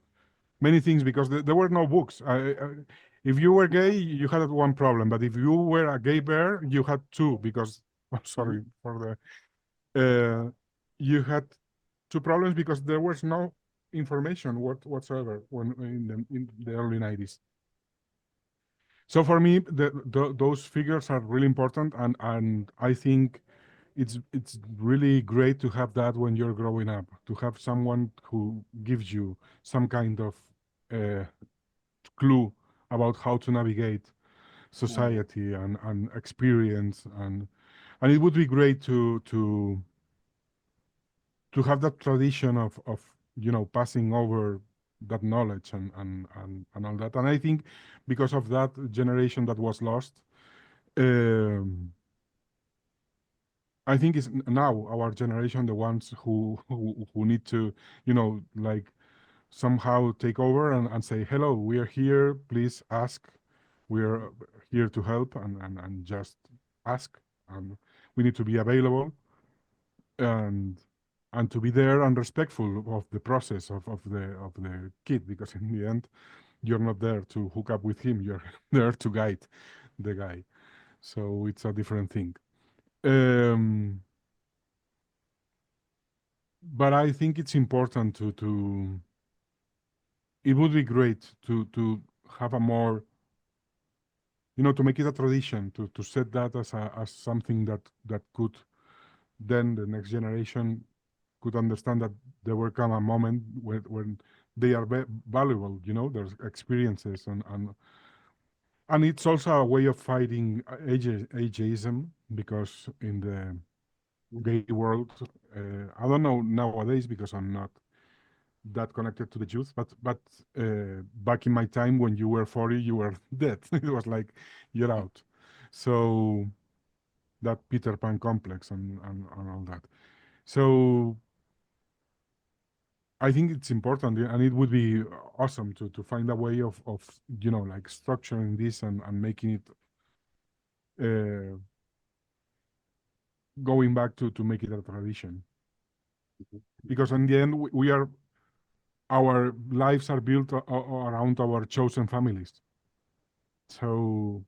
many things, because there were no books. If you were gay, you had one problem, but if you were a gay bear, you had two, because I'm sorry for you had two problems because there was no information whatsoever when in the early 90s. So for me, those figures are really important, and I think it's really great to have that when you're growing up, to have someone who gives you some kind of uh, clue about how to navigate society and experience, and it would be great to have that tradition of passing over that knowledge and all that. And I think because of that generation that was lost, um, I think it's now our generation the ones who need to like somehow take over and say, hello, we are here, please ask, we are here to help, and just ask, and we need to be available, and to be there and respectful of the process of the kid, because in the end you're not there to hook up with him, you're there to guide the guy, so it's a different thing. um, but I think it's important to it would be great to have a more, to make it a tradition, to set that as something that could, then the next generation could understand that there will come a moment when they are valuable, their experiences, and it's also a way of fighting ageism, because in the gay world, I don't know nowadays because I'm not that connected to the youth, but back in my time when you were 40, you were dead. It was like you're out. So that Peter Pan complex and all that. So I think it's important, and it would be awesome to find a way of like structuring this and making it uh, going back to make it a tradition. Because in the end, we are our lives are built around our chosen families. So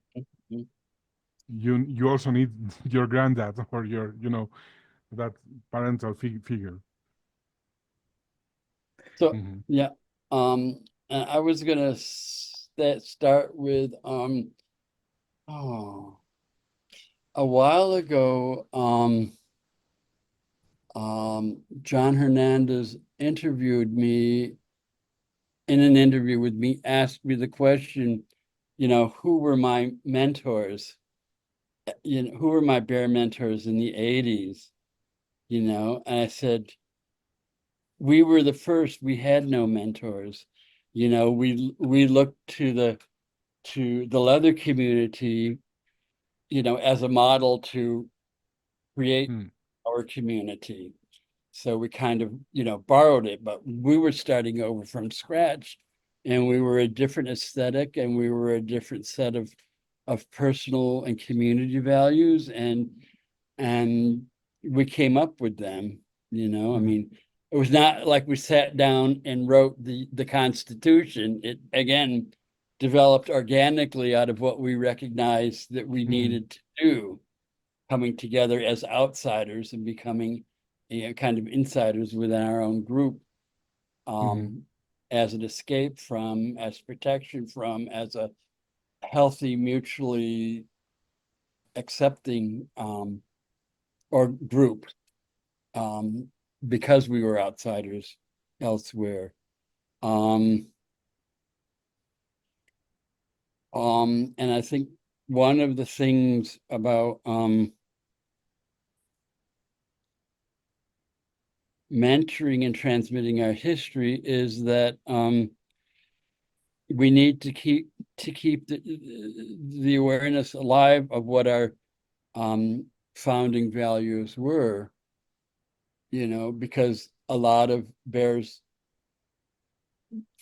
you also need your granddad or your that parental figure. So Mhm. yeah, and I was gonna start with oh, a while ago, John Hernandez interviewed me in an interview with me, asked me the question, who were my mentors? Who were my bear mentors in the 80s? And I said, we were the first, we had no mentors. We looked to the leather community, as a model to create Mm. our community. So we kind of, borrowed it, but we were starting over from scratch, and we were a different aesthetic, and we were a different set of personal and community values, and we came up with them. I mean, it was not like we sat down and wrote the Constitution. It again developed organically out of what we recognized that we needed to do, coming together as outsiders and becoming kind of insiders within our own group, as an escape from, as protection from, as a healthy, mutually accepting or group. because we were outsiders elsewhere. And I think one of the things about mentoring and transmitting our history is that we need to keep the awareness alive of what our founding values were, because a lot of bears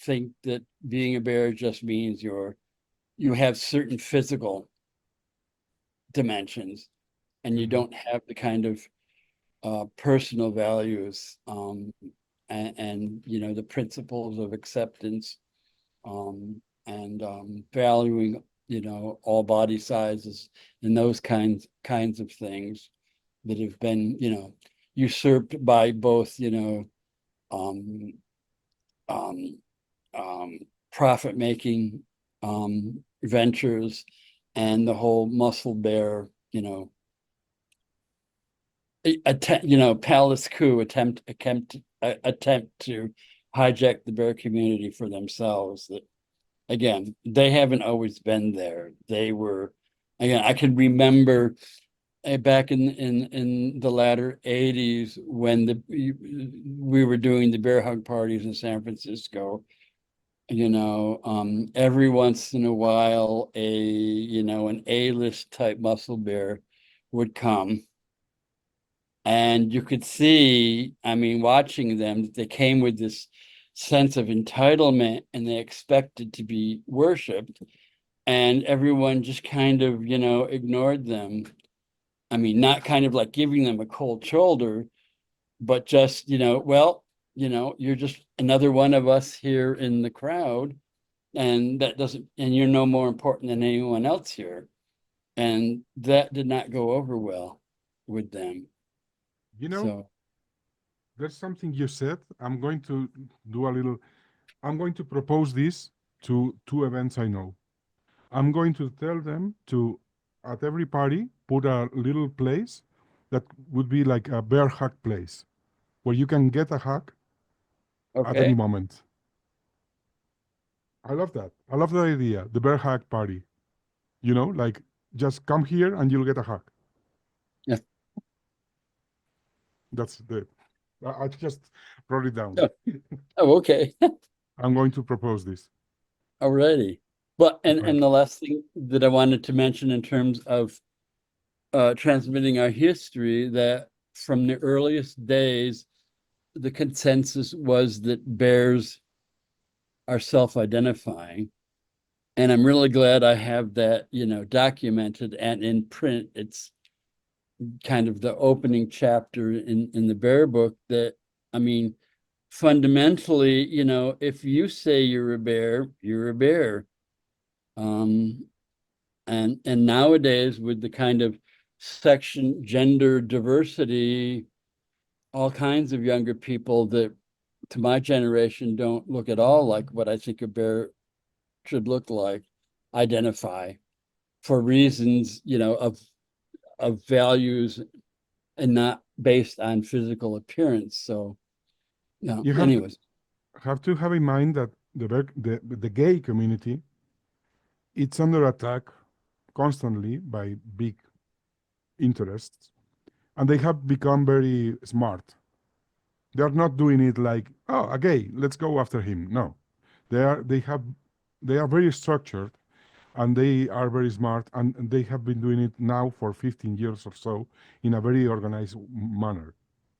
think that being a bear just means you have certain physical dimensions and you don't have the kind of personal values and the principles of acceptance and valuing all body sizes and those kinds of things that have been usurped by both profit making ventures and the whole muscle bear palace coup attempt to hijack the bear community for themselves. That again, they haven't always been there. They were, again, I can remember back in the latter 80s when we were doing the bear hug parties in San Francisco. Every once in a while an A-list type muscle bear would come. And you could see, I mean, watching them, they came with this sense of entitlement and they expected to be worshipped. And everyone just kind of, ignored them. I mean, not kind of like giving them a cold shoulder, but just, you're just another one of us here in the crowd. And you're no more important than anyone else here. And that did not go over well with them. There's something you said. I'm going to propose this to two events I know. I'm going to tell them to, at every party, put a little place that would be like a bear hug place where you can get a hug at any moment. I love that. I love the idea, the bear hug party. Like just come here and you'll get a hug. Yeah. That's the, I just wrote it down. Oh, okay. I'm going to propose this. Already. But and the last thing that I wanted to mention in terms of transmitting our history, that from the earliest days, the consensus was that bears are self-identifying. And I'm really glad I have that, documented and in print. It's kind of the opening chapter in the bear book that, I mean, fundamentally, if you say you're a bear, you're a bear. And nowadays with the kind of gender diversity, all kinds of younger people that to my generation don't look at all like what I think a bear should look like, identify for reasons, of values and not based on physical appearance. So, You anyways. Have to have in mind that the gay community, it's under attack constantly by big interests, and they have become very smart. They are not doing it like, oh, a gay, let's go after him. No, they are very structured, and they are very smart, and they have been doing it now for 15 years or so in a very organized manner.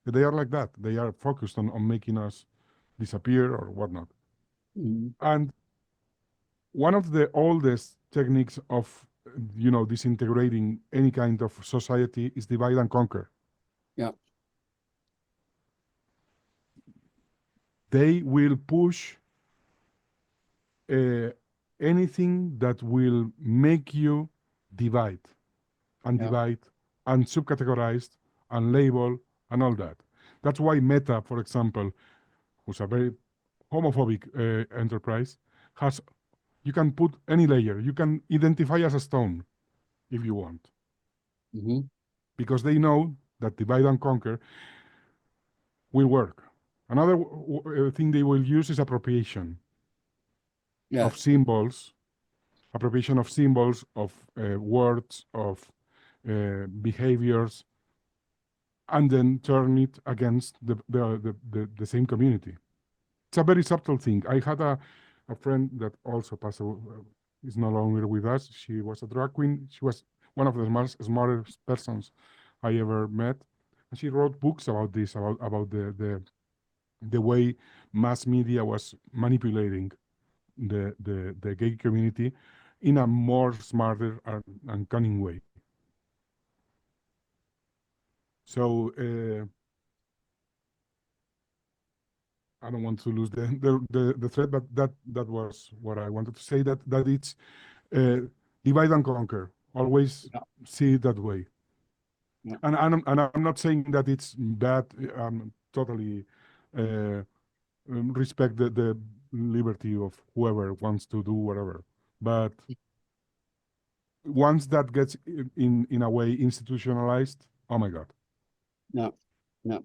They are like that. They are focused on making us disappear or whatnot. And one of the oldest techniques of disintegrating any kind of society is divide and conquer. Yeah. They will push anything that will make you divide and divide and subcategorize and label and all that. That's why Meta, for example, who's a very homophobic enterprise, you can put any layer. You can identify as a stone if you want. Because they know that divide and conquer, will work. Another thing they will use is appropriation Yeah. of symbols, appropriation of symbols, of words, of behaviors, and then turn it against the same community. It's a very subtle thing. I had a friend that also passed away, is no longer with us. She was a drag queen. She was one of the smartest persons I ever met. And she wrote books about this, about the way mass media was manipulating the gay community in a more smarter and cunning way. So I don't want to lose the thread, but that was what I wanted to say. That it's uh, divide and conquer. Always see it that way. Yeah. And I'm not saying that it's bad. Totally respect the liberty of whoever wants to do whatever. But once that gets in a way institutionalized, oh my God. No, no.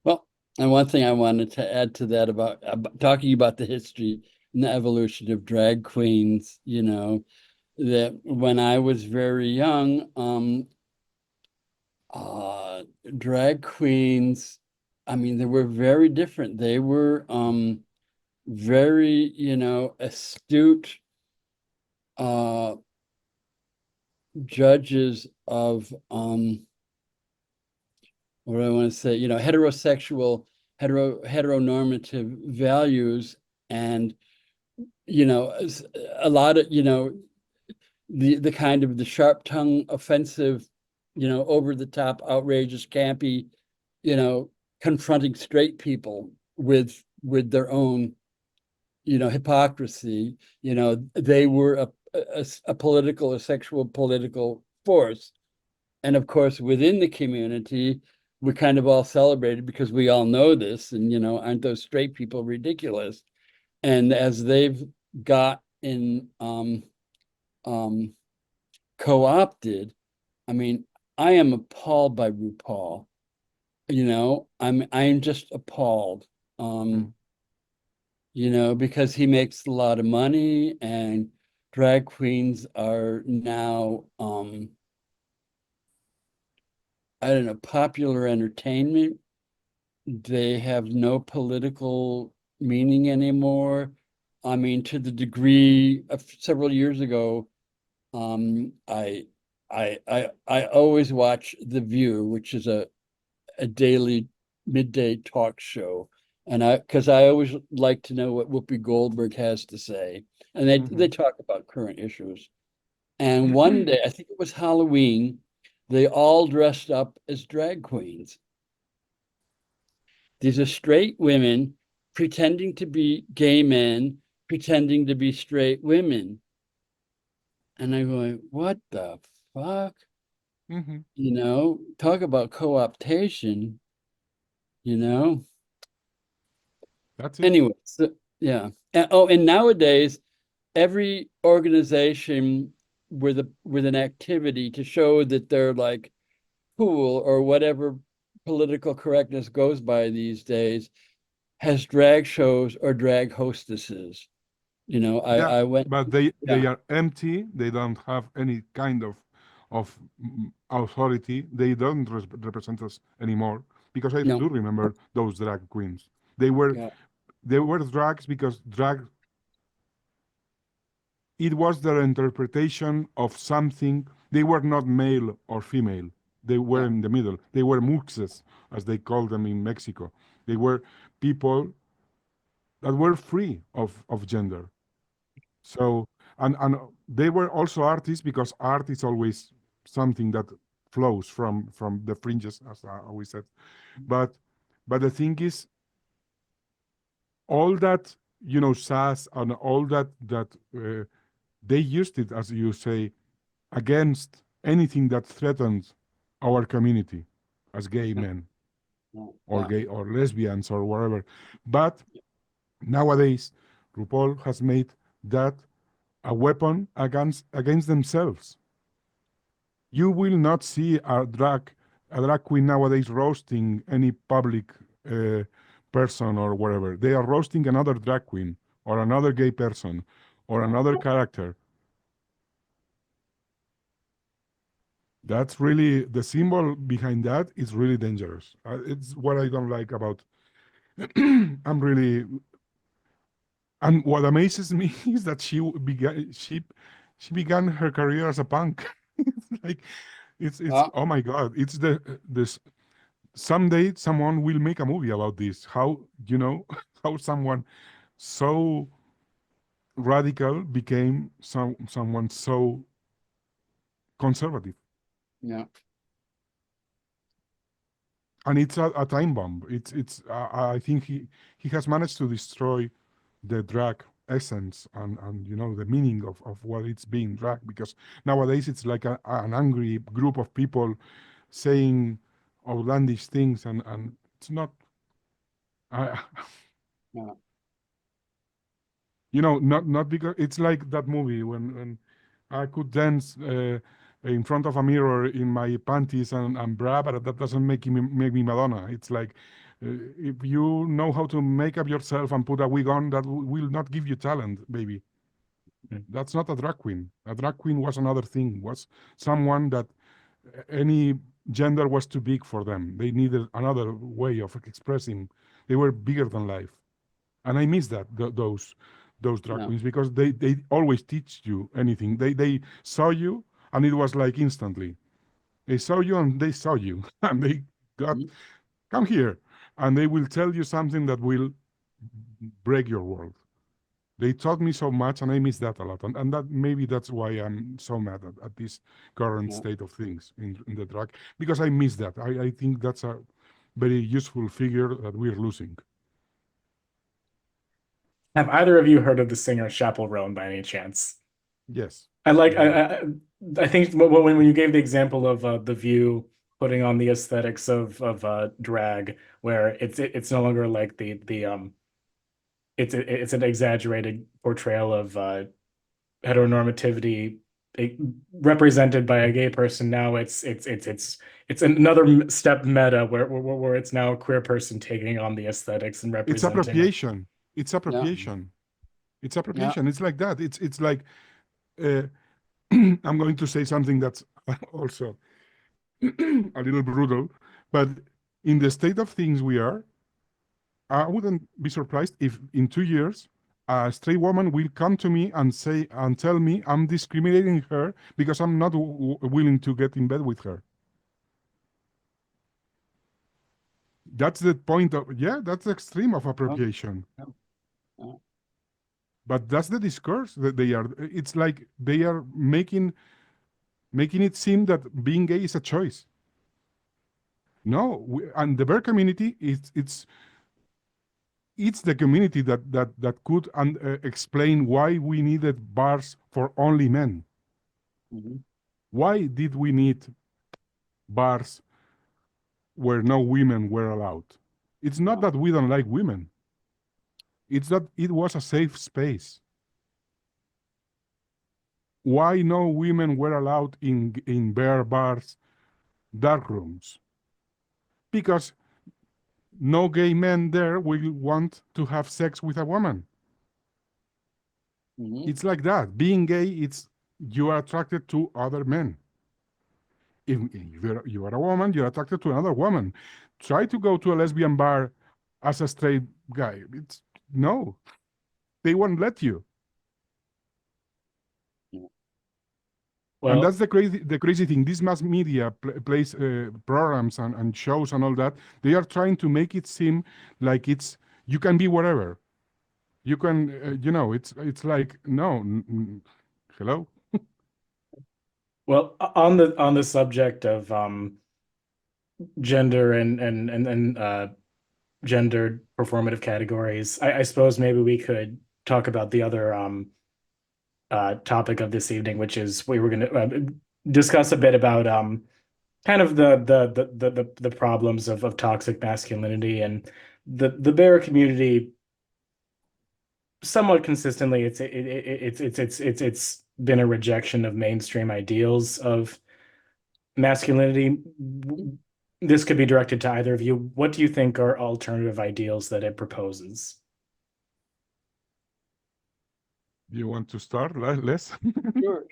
Well, and one thing I wanted to add to that about talking about the history and the evolution of drag queens, that when I was very young, drag queens, I mean, they were very different. They were very, astute judges of what do I want to say, heterosexual, heteronormative values, and a lot of the kind of the sharp tongue, offensive, over the top, outrageous, campy, confronting straight people with their own hypocrisy. They were a political, a sexual political force. And of course, within the community, we kind of all celebrated because we all know this, and aren't those straight people ridiculous? And as they've gotten co-opted, I mean, I am appalled by RuPaul. I'm just appalled. Because he makes a lot of money, and drag queens are now I don't know, popular entertainment. They have no political meaning anymore. I mean, to the degree of several years ago, I always watch The View, which is a daily midday talk show. And because I always like to know what Whoopi Goldberg has to say. And they talk about current issues. And one day, I think it was Halloween, they all dressed up as drag queens. These are straight women pretending to be gay men, pretending to be straight women. And I'm going, what the fuck? Talk about co-optation, That's it. Anyway, so, yeah. And nowadays, every organization with an activity to show that they're like cool or whatever political correctness goes by these days has drag shows or drag hostesses. I went. But they are empty. They don't have any kind of authority. They don't represent us anymore, because I No. do remember those drag queens. They were Yeah. they were drags because it was their interpretation of something. They were not male or female. They were in the middle. They were muxes, as they call them in Mexico. They were people that were free of gender. So, and they were also artists, because art is always something that flows from the fringes, as I always said. But the thing is, all that, sass and all that they used it, as you say, against anything that threatens our community as gay men or gay or lesbians or whatever. But nowadays, RuPaul has made that a weapon against themselves. You will not see a drag queen nowadays roasting any public person or whatever. They are roasting another drag queen or another gay person or another character. That's really the symbol behind that is really dangerous. It's what I don't like about. I'm really, and what amazes me is that she began her career as a punk. It's like it's oh my god, it's the this someday someone will make a movie about this. How how someone so radical became someone so conservative. Yeah. And it's a time bomb. It's I think he has managed to destroy the drag essence and the meaning of what it's being drag, because nowadays it's like an angry group of people saying outlandish things, and it's not. I, Yeah. not because it's like that movie when I could dance in front of a mirror in my panties and bra, but that doesn't make me Madonna. It's like if you know how to make up yourself and put a wig on, that will not give you talent, baby. That's not a drag queen. A drag queen was another thing. Was someone that any gender was too big for them. They needed another way of expressing. They were bigger than life, and I miss that those drag Yeah. queens, because they always teach you anything. They saw you and it was like instantly. They saw you and they saw you and they got Mhm. come here, and they will tell you something that will break your world. They taught me so much, and I miss that a lot. And that maybe that's why I'm so mad at this current Yeah. state of things in the drag, because I miss that. I think that's a very useful figure that we're losing. Have either of you heard of the singer Chappell Roan by any chance? Yes. I like Yeah. I think when you gave the example of The View putting on the aesthetics of drag, where it's no longer like the it's an exaggerated portrayal of heteronormativity represented by a gay person. Now it's another step meta where it's now a queer person taking on the aesthetics and It's representing it. appropriation. It's Yeah. appropriation. It's Yeah. appropriation. It's like that. It's like uh, I'm going to say something that's also a little brutal, but in the state of things we are, I wouldn't be surprised if in 2 years a straight woman will come to me and say and tell me I'm discriminating her because I'm not willing to get in bed with her. That's the point of, yeah, that's the extreme of Oh, appropriation. yeah. Yeah. But that's the discourse that they are. It's like they are making it seem that being gay is a choice. No, and the bear community it's the community that could explain why we needed bars for only men. Mhm. Why did we need bars where no women were allowed? It's not Yeah. that we don't like women. It's that it was a safe space. Why no women were allowed in bear bars, dark rooms? Because no gay men there will want to have sex with a woman. Mhm. It's like that. Being gay, it's you are attracted to other men. If you are a woman, you're attracted to another woman. Try to go to a lesbian bar as a straight guy. It's no, they won't let you. Yeah. And Well, that's the crazy thing. This mass media plays programs and shows and all that. They are trying to make it seem like it's you can be whatever. You can, it's like no, hello. well, on the subject of gender and gendered performative categories, I suppose maybe we could talk about the other topic of this evening, which is we were going to discuss a bit about kind of the problems of toxic masculinity and the bear community. Somewhat consistently, it's been a rejection of mainstream ideals of masculinity, this could be directed to either of you. What do you think are alternative ideals that it proposes? You want to start, Les? Sure.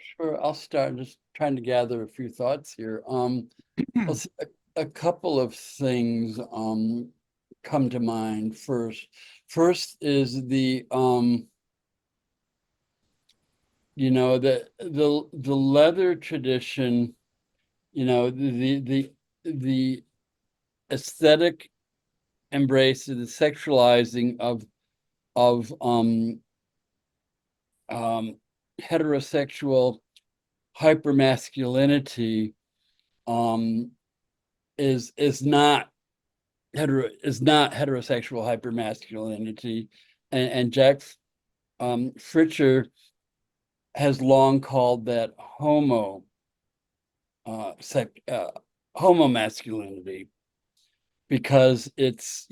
I'll start just trying to gather a few thoughts here. A couple of things come to mind first. First is the the leather tradition, the aesthetic embrace of the sexualizing of heterosexual hypermasculinity is not heterosexual hypermasculinity, and Jack Fritcher has long called that homo masculinity, because it's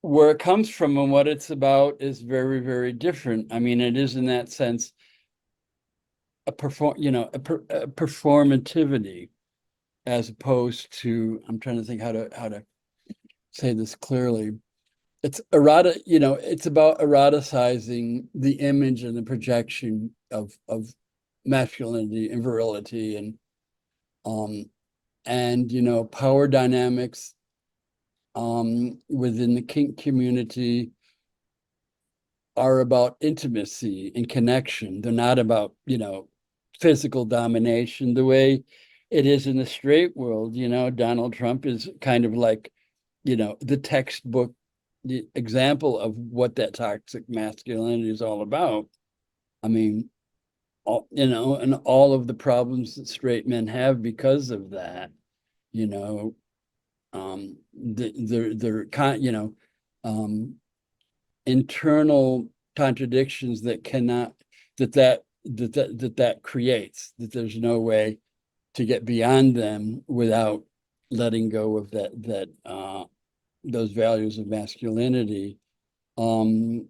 where it comes from and what it's about is very, very different. I mean, it is in that sense a performativity, as opposed to, I'm trying to think how to say this clearly. It's it's about eroticizing the image and the projection of masculinity and virility, and power dynamics within the kink community are about intimacy and connection. They're not about, physical domination the way it is in the straight world. Donald Trump is kind of like, the textbook example of what that toxic masculinity is all about. I mean, and all of the problems that straight men have because of that, they're internal contradictions that creates, that there's no way to get beyond them without letting go of those values of masculinity. At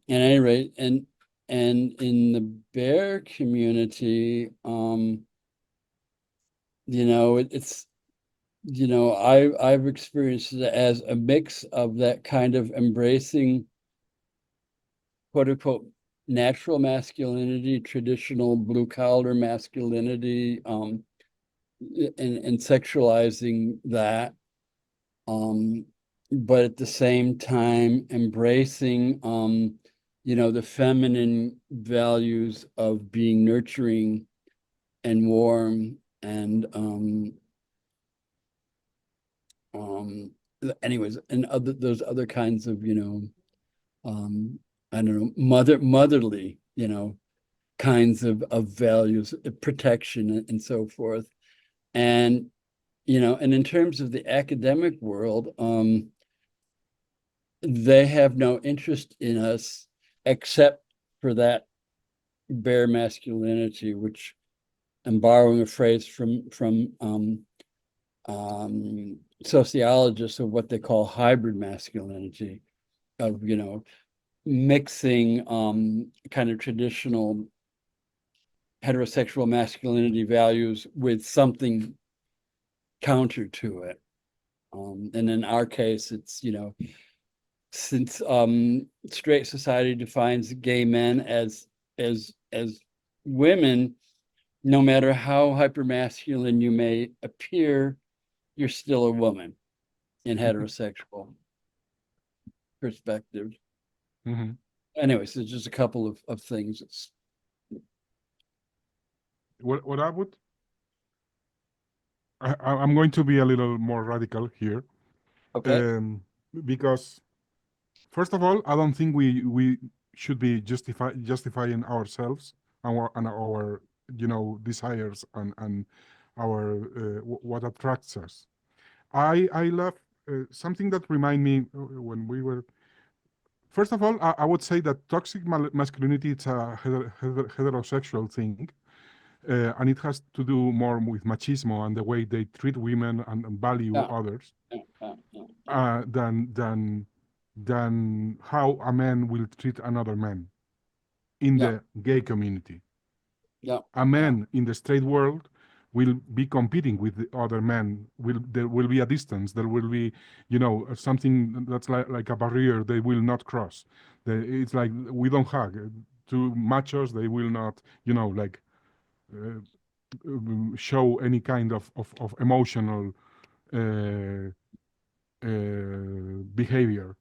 any rate, and in the bear community, it's I've experienced it as a mix of that kind of embracing quote unquote natural masculinity, traditional blue collar masculinity, and sexualizing that, but at the same time embracing the feminine values of being nurturing and warm, and anyways, and those other kinds of I don't know, motherly kinds of values, protection, and so forth. And and in terms of the academic world, they have no interest in us except for that bare masculinity, which I'm borrowing a phrase from sociologists of what they call hybrid masculinity, of mixing kind of traditional heterosexual masculinity values with something counter to it. And in our case, it's since straight society defines gay men as women, no matter how hypermasculine you may appear, you're still a woman in heterosexual perspective. Mm-hmm. Anyways, there's just a couple of things. What I'm going to be a little more radical here, Okay. because first of all, I don't think we should be justifying ourselves and our desires and our what attracts us. I love something that remind me when we were. First of all, I would say that toxic masculinity it's a heterosexual thing, and it has to do more with machismo and the way they treat women and value others, than how a man will treat another man in the gay community. A man in the straight world will be competing with the other men. There will be a distance. There will be, something that's like a barrier they will not cross. It's like we don't hug. Two machos, they will not, like uh, show any kind of emotional uh, behavior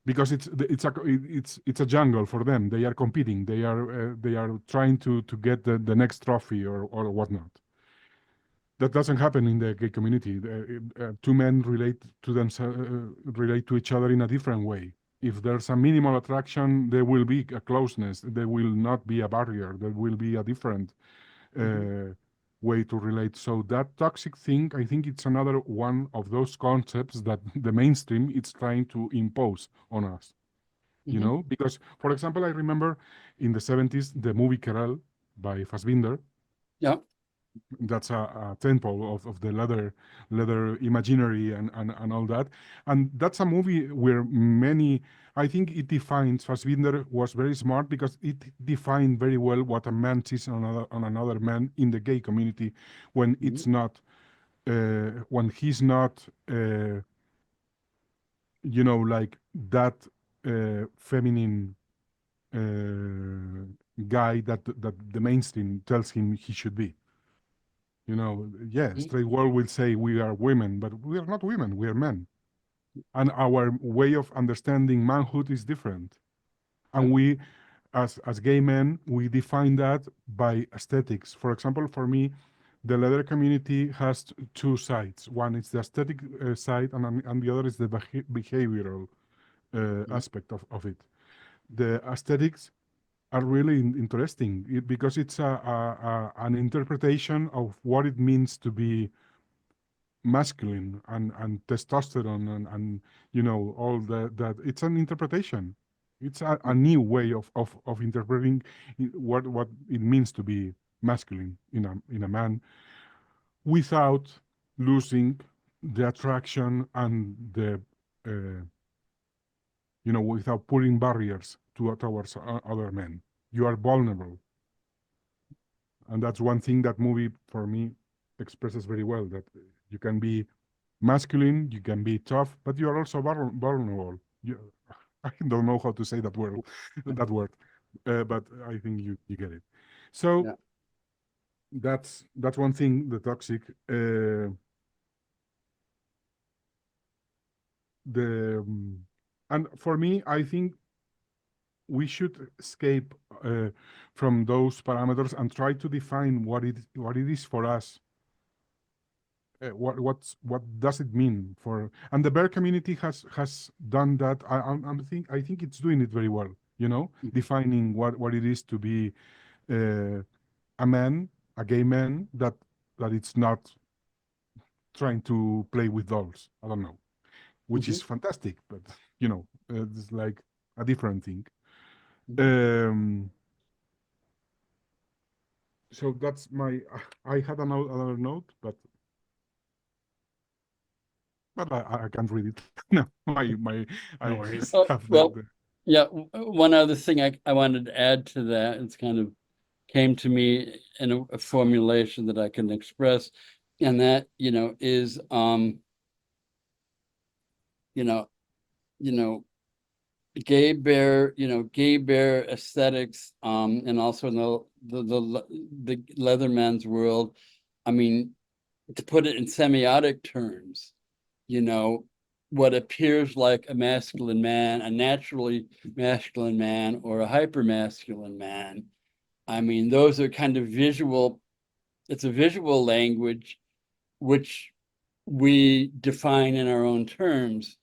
because it's a jungle for them. They are competing. They are trying to get the next trophy or whatnot. That doesn't happen in the gay community. Two men relate to each other in a different way. If there's a minimal attraction, there will be a closeness. There will not be a barrier. There will be a different way to relate. So that toxic thing, I think it's another one of those concepts that the mainstream is trying to impose on us. Because, for example, I remember in the 70s the movie Kerel by Fassbinder. Yeah. That's a temple of the leather imaginary and all that. And that's a movie where I think it defines, Fassbinder was very smart because it defined very well what a man sees on another man in the gay community when it's not, when he's not, like that feminine guy that the mainstream tells him he should be. Straight world will say we are women, but we are not women, we are men. And our way of understanding manhood is different. And we, as gay men, we define that by aesthetics. For example, for me, the leather community has two sides. One is the aesthetic side, and the other is the behavioral aspect of it. The aesthetics are really interesting because it's an interpretation of what it means to be masculine and testosterone and all that. It's an interpretation. It's a new way of interpreting what it means to be masculine in a man without losing the attraction and the without putting barriers towards other men. You are vulnerable. And that's one thing that movie, for me, expresses very well, that you can be masculine, you can be tough, but you are also vulnerable. I don't know how to say that word, but I think you get it. So Yeah. that's one thing, the toxic. And for me, I think we should escape from those parameters and try to define what it is for us. What does it mean for? And the bear community has done that. I think it's doing it very well. Defining what it is to be a man, a gay man that it's not trying to play with dolls. I don't know, which is fantastic, but it's like a different thing. So that's my. I had another note, but I can't read it. No, No I worries. have Well, yeah. One other thing I wanted to add to that, it's kind of came to me in a formulation that I can express, and that is you know gay bear aesthetics, and also in the Leatherman's world. I mean, to put it in semiotic terms, what appears like a masculine man, a naturally masculine man, or a hypermasculine man. I mean, those are kind of visual. It's a visual language which we define in our own terms.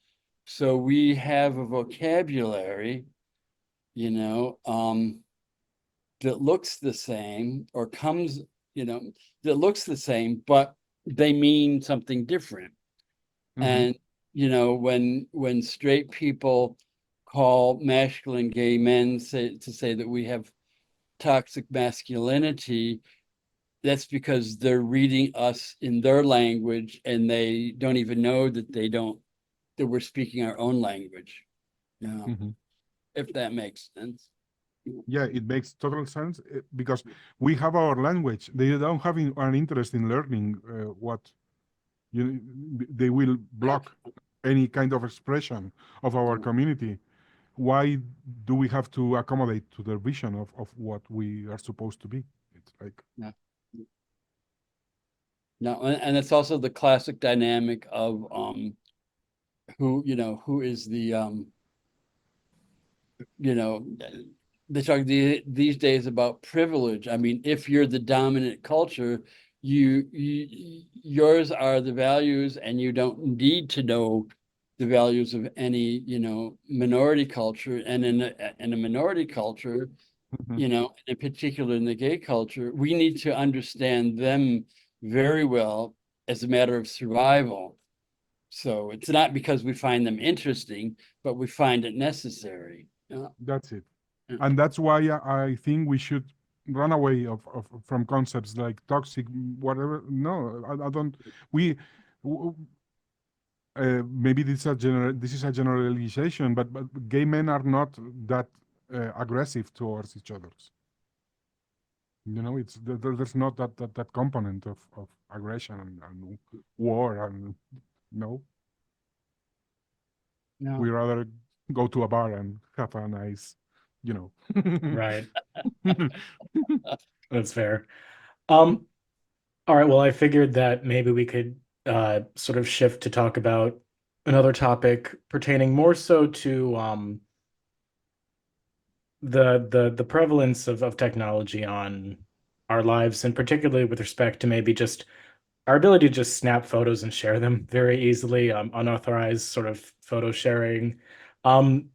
So we have a vocabulary, that looks the same or comes, that looks the same, but they mean something different. And when straight people call masculine gay men to say that we have toxic masculinity, that's because they're reading us in their language and they don't even know that we're speaking our own language. If that makes sense. Yeah, it makes total sense because we have our language. They don't have an interest in learning what you they will block any kind of expression of our community. Why do we have to accommodate to their vision of what we are supposed to be? It's like, Yeah. No, and it's also the classic dynamic of who is the they talk these days about privilege. I mean, if you're the dominant culture, yours are the values, and you don't need to know the values of any minority culture. And in a minority culture, in particular in the gay culture, we need to understand them very well as a matter of survival. So it's not because we find them interesting, but we find it necessary. Yeah. that's it. Yeah. And that's why I think we should run away from concepts like toxic, whatever. No, I don't. We maybe this is a generalization, but gay men are not that aggressive towards each other. It's there's not that component of aggression and war and no. No. We rather go to a bar and have a nice, you know. Right. That's fair. All right. Well, I figured that maybe we could sort of shift to talk about another topic pertaining more so to the prevalence of technology on our lives, and particularly with respect to maybe just our ability to just snap photos and share them very easily, unauthorized sort of photo sharing. Um,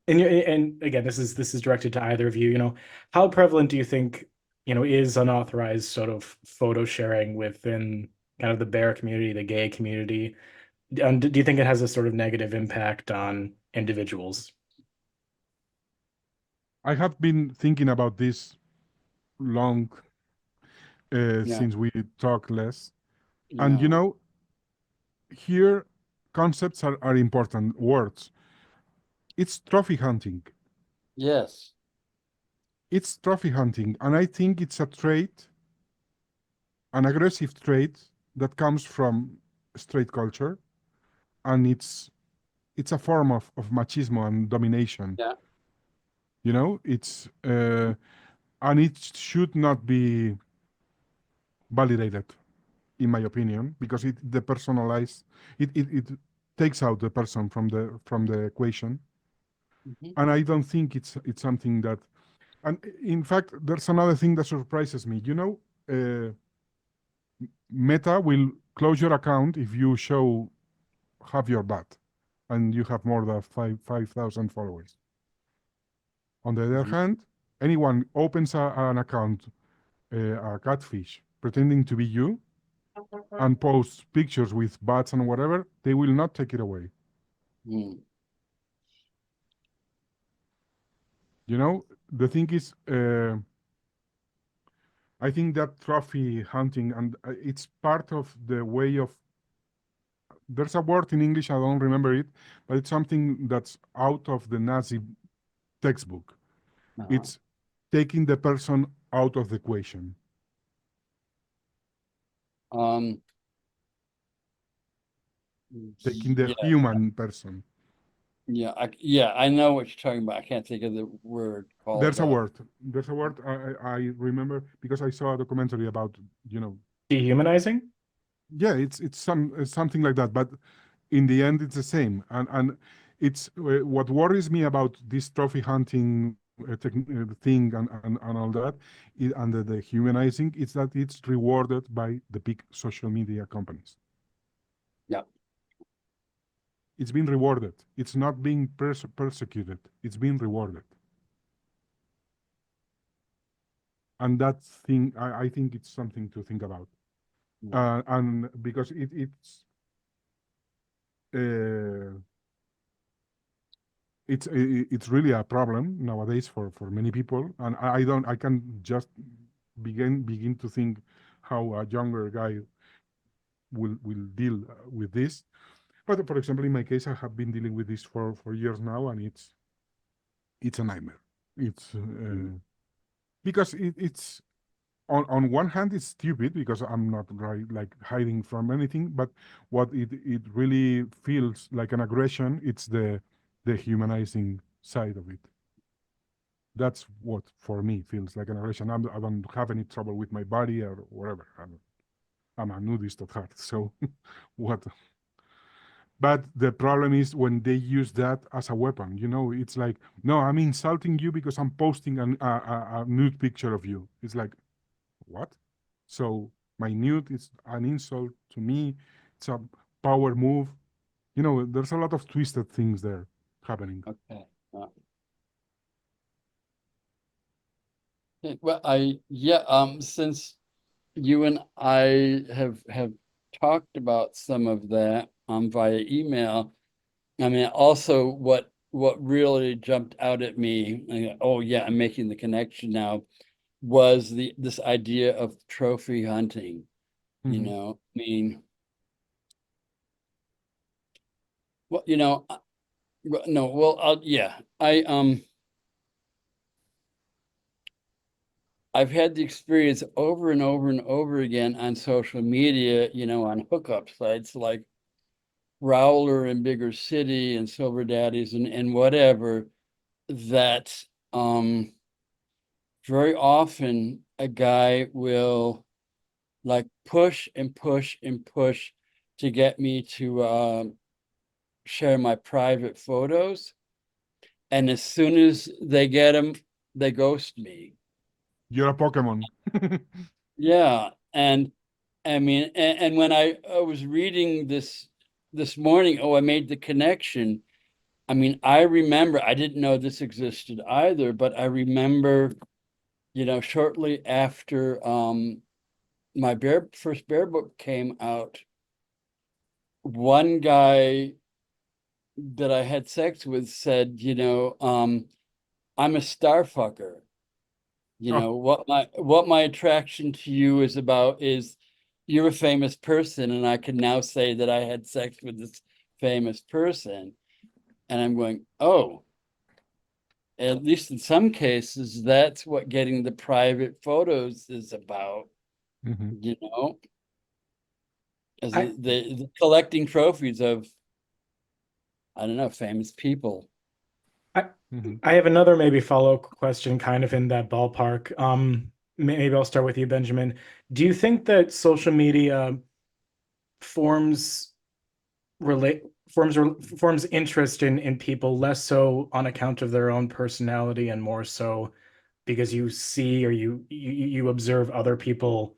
and again, this is directed to either of you. How prevalent do you think, is unauthorized sort of photo sharing within kind of the bear community, the gay community? And do you think it has a sort of negative impact on individuals? I have been thinking about this long Yeah. since we talk less. And Yeah. here concepts are important words. It's trophy hunting. Yes. It's trophy hunting. And I think it's a trait, an aggressive trait that comes from straight culture. And it's a form of machismo and domination. Yeah. It's and it should not be validated, in my opinion, because it depersonalize it takes out the person from the equation. Mhm. And I don't think it's something that. And in fact, there's another thing that surprises me. Meta will close your account if you show half your butt, and you have more than 5,000 followers. On the other Mhm. hand, anyone opens an account, a catfish, pretending to be you, and posts pictures with butts and whatever, they will not take it away. Mm. The thing is, I think that trophy hunting, and it's part of the way of. There's a word in English, I don't remember it, but it's something that's out of the Nazi textbook. Uh-huh. It's taking the person out of the equation, Um, taking the yeah, human person. yeah, I know what you're talking about. I can't think of the word called. There's a word. There's a word I remember because I saw a documentary about, Dehumanizing? yeah, it's something like that. But in the end, it's the same. And it's what worries me about this trophy hunting thing and all that, and the humanizing, is that it's rewarded by the big social media companies. Yeah. It's being rewarded. It's not being persecuted. It's being rewarded. And that thing, I think it's something to think about. And because uh, it's really a problem nowadays for many people, and I can just begin to think how a younger guy will deal with this. But for example, in my case, I have been dealing with this for years now, and it's a nightmare. It's because it's on one hand it's stupid because I'm not like hiding from anything, but what it really feels like an aggression, it's the humanizing side of it. That's what for me feels like an aggression. I don't have any trouble with my body or whatever. I'm a nudist at heart, so what? But the problem is when they use that as a weapon. It's like, no, I'm insulting you because I'm posting a nude picture of you. It's like, what? So my nude is an insult to me. It's a power move. There's a lot of twisted things there happening. Okay. Well, since you and I have talked about some of that via email, I mean, also what really jumped out at me, oh yeah, I'm making the connection now, was this idea of trophy hunting. Mhm. I mean, well, no, well, yeah, I've had the experience over and over and over again on social media, on hookup sites like Rowler and Bigger City and Silver Daddies and whatever, that very often a guy will like push and push and push to get me to share my private photos. And as soon as they get them, they ghost me. You're a Pokemon. Yeah. And I mean, and when I was reading this morning, I made the connection. I mean, I remember, I didn't know this existed either, but I remember, shortly after my first bear book came out, one guy that I had sex with said, I'm a star fucker. Oh, What my attraction to you is about is you're a famous person, and I can now say that I had sex with this famous person. And I'm going, oh, at least in some cases, that's what getting the private photos is about, mhm. you know, as I the collecting trophies of, I don't know, famous people. I Mhm. I have another maybe follow-up question kind of in that ballpark. Maybe I'll start with you, Benjamin. Do you think that social media forms relate forms interest in people less so on account of their own personality and more so because you see or you observe other people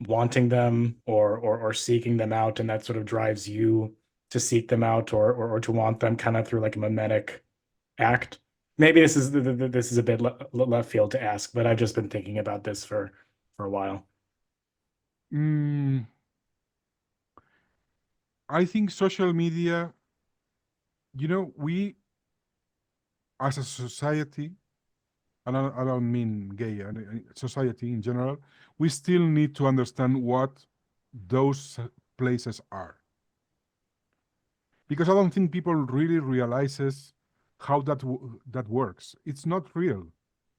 wanting them or seeking them out, and that sort of drives you to seek them out or to want them kind of through like a mimetic act? Maybe this is a bit left field to ask, but I've just been thinking about this for a while. Mm, I think social media, we as a society, and I don't mean gay, society in general, we still need to understand what those places are. Because I don't think people really realizes how that works. It's not real.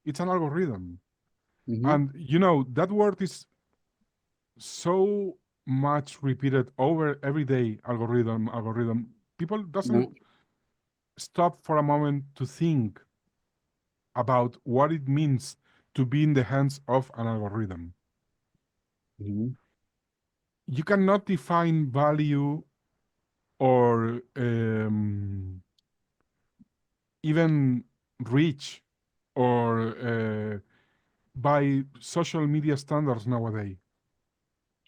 It's an algorithm. Mm-hmm. And that word is so much repeated over every day. Algorithm. People doesn't stop for a moment to think about what it means to be in the hands of an algorithm. Mm-hmm. You cannot define value or even reach or by social media standards nowadays.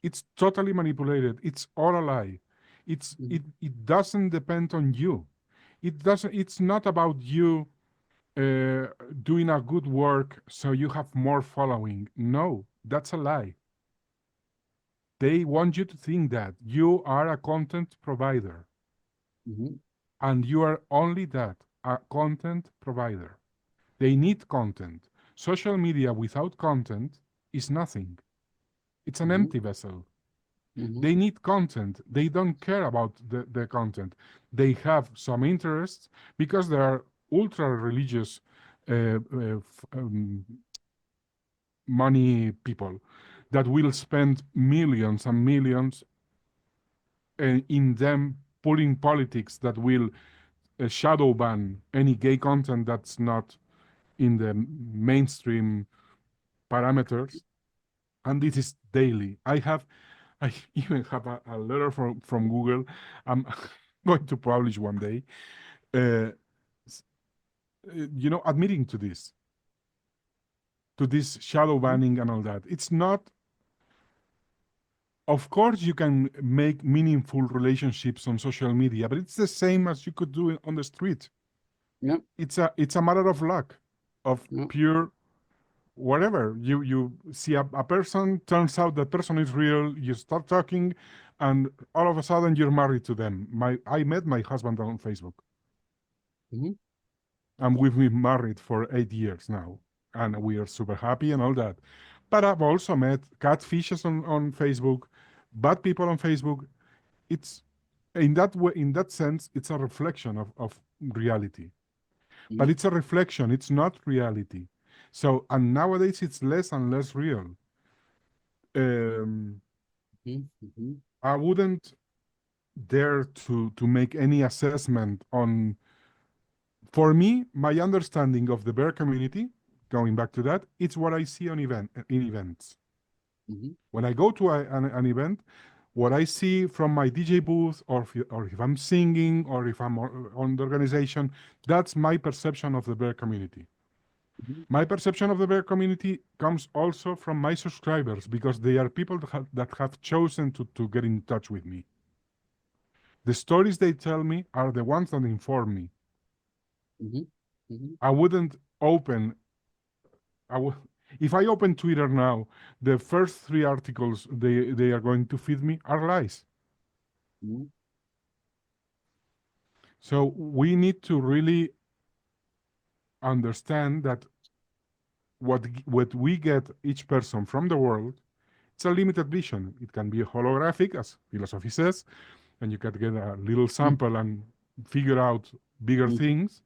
It's totally manipulated. It's all a lie. It doesn't depend on you. It's not about you uh, doing a good work so you have more following. No, that's a lie. They want you to think that you are a content provider Mm-hmm. and you are only that, a content provider. They need content. Social media without content is nothing. It's an Mm-hmm. empty vessel. Mm-hmm. They need content. They don't care about the content. They have some interests because they are ultra religious money people that will spend millions and millions in them putting politics that will shadow ban any gay content that's not in the mainstream parameters. And this is daily. I even have a letter from Google. I'm going to publish one day, uh, admitting to this shadow banning and all that. It's not, of course, you can make meaningful relationships on social media, but it's the same as you could do on the street. Yeah. It's a matter of luck, of pure whatever. You see a person, turns out that person is real, you start talking, and all of a sudden you're married to them. I met my husband on Facebook. And we've been married for 8 years now, and we are super happy and all that. But I've also met catfishes on Facebook, bad people on Facebook. It's in that way, in that sense, it's a reflection of reality. But it's a reflection, it's not reality. So, and nowadays it's less and less real. I wouldn't dare to make any assessment on. For me, my understanding of the bear community, going back to that, it's what I see in events. When I go to an event, what I see from my DJ booth, or if I'm singing, or if I'm on the organization, that's my perception of the bear community. My perception of the bear community comes also from my subscribers, because they are people that have chosen to get in touch with me. The stories they tell me are the ones that inform me. I wouldn't open. If I open Twitter now, the first 3 articles they are going to feed me are lies. So we need to really understand that what we get each person from the world, it's a limited vision. It can be holographic, as philosophy says, and you can get a little sample and figure out bigger things.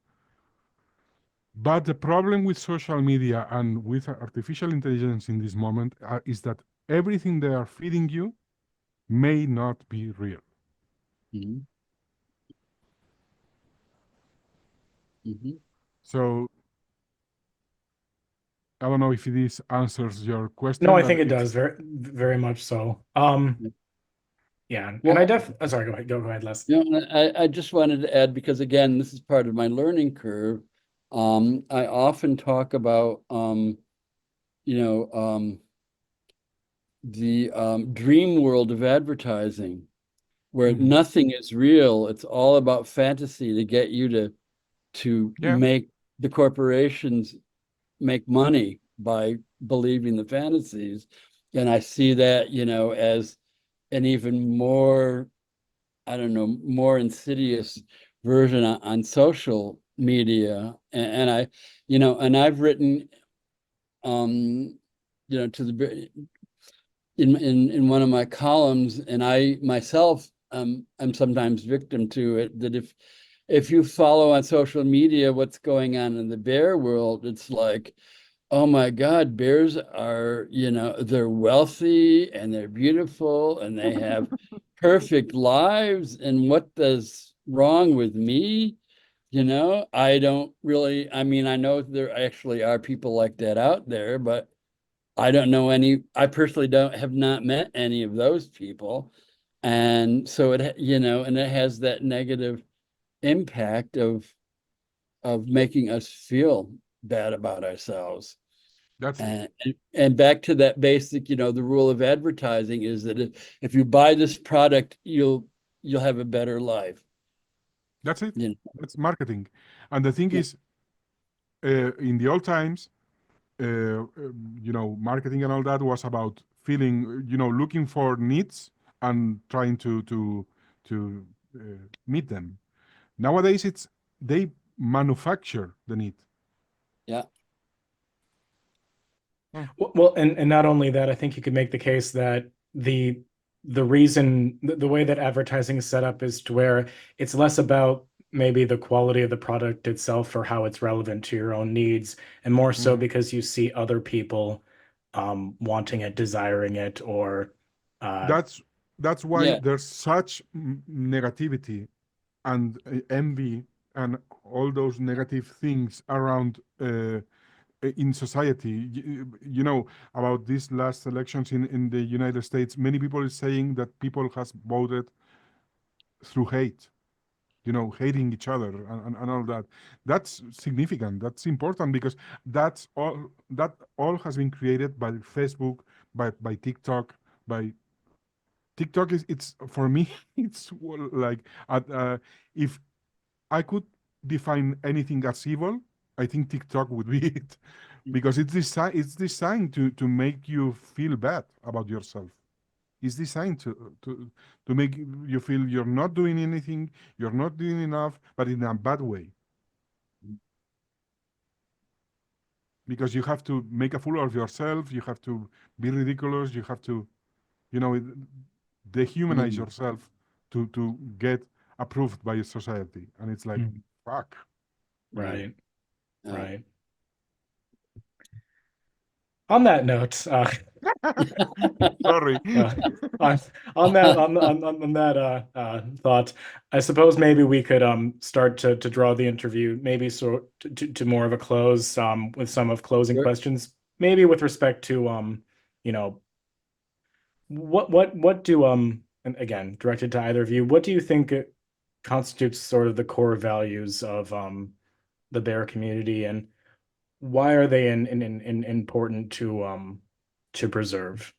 But the problem with social media and with artificial intelligence in this moment is that everything they are feeding you may not be real. So I don't know if this answers your question. No, I think it does very, very much so. Yeah, well, and sorry, go ahead, Les. I just wanted to add, because again, this is part of my learning curve. I often talk about, the dream world of advertising, where nothing is real. It's all about fantasy to get you to make the corporations make money by believing the fantasies. And I see that, as an even more, more insidious version on social media. And I've written, to the in one of my columns, and I myself I'm sometimes victim to it, that if you follow on social media what's going on in the bear world, it's like, oh my God, bears are, they're wealthy and they're beautiful and they have perfect lives. And what is wrong with me? I don't really, I know there actually are people like that out there, but I don't know any. I personally have not met any of those people. And so and it has that negative impact of making us feel bad about ourselves. That's it. And back to that basic, the rule of advertising is that if you buy this product, you'll have a better life. That's it. That's marketing. And the thing is, in the old times, marketing and all that was about feeling, looking for needs and trying to meet them. Nowadays, they manufacture the need. Yeah. Well, and not only that, I think you could make the case that the reason, the way that advertising is set up is to where it's less about maybe the quality of the product itself or how it's relevant to your own needs, and more so Mhm. because you see other people wanting it, desiring it, or That's that's why Yeah. there's such negativity and envy and all those negative things around in society. You know, about these last elections in the United States, many people is saying that people has voted through hate, you know, hating each other and all that. That's significant. That's important because that all has been created by Facebook, by TikTok, by TikTok is it's for me it's like if I could define anything as evil, I think TikTok would be it, because it's designed to make you feel bad about yourself. It's designed to make you feel you're not doing anything, you're not doing enough, but in a bad way, because you have to make a fool of yourself, you have to be ridiculous, you have to, you know, dehumanize Mm. yourself to get approved by society, and it's like Mm. fuck. Yeah. Right, Yeah. right. On that note, Sorry. uh, on on that thought, I suppose maybe we could start to draw the interview maybe to more of a close with some of closing Sure. questions, maybe with respect to you know what do and again directed to either of you, what do you think it constitutes sort of the core values of the bear community, and why are they in important to preserve?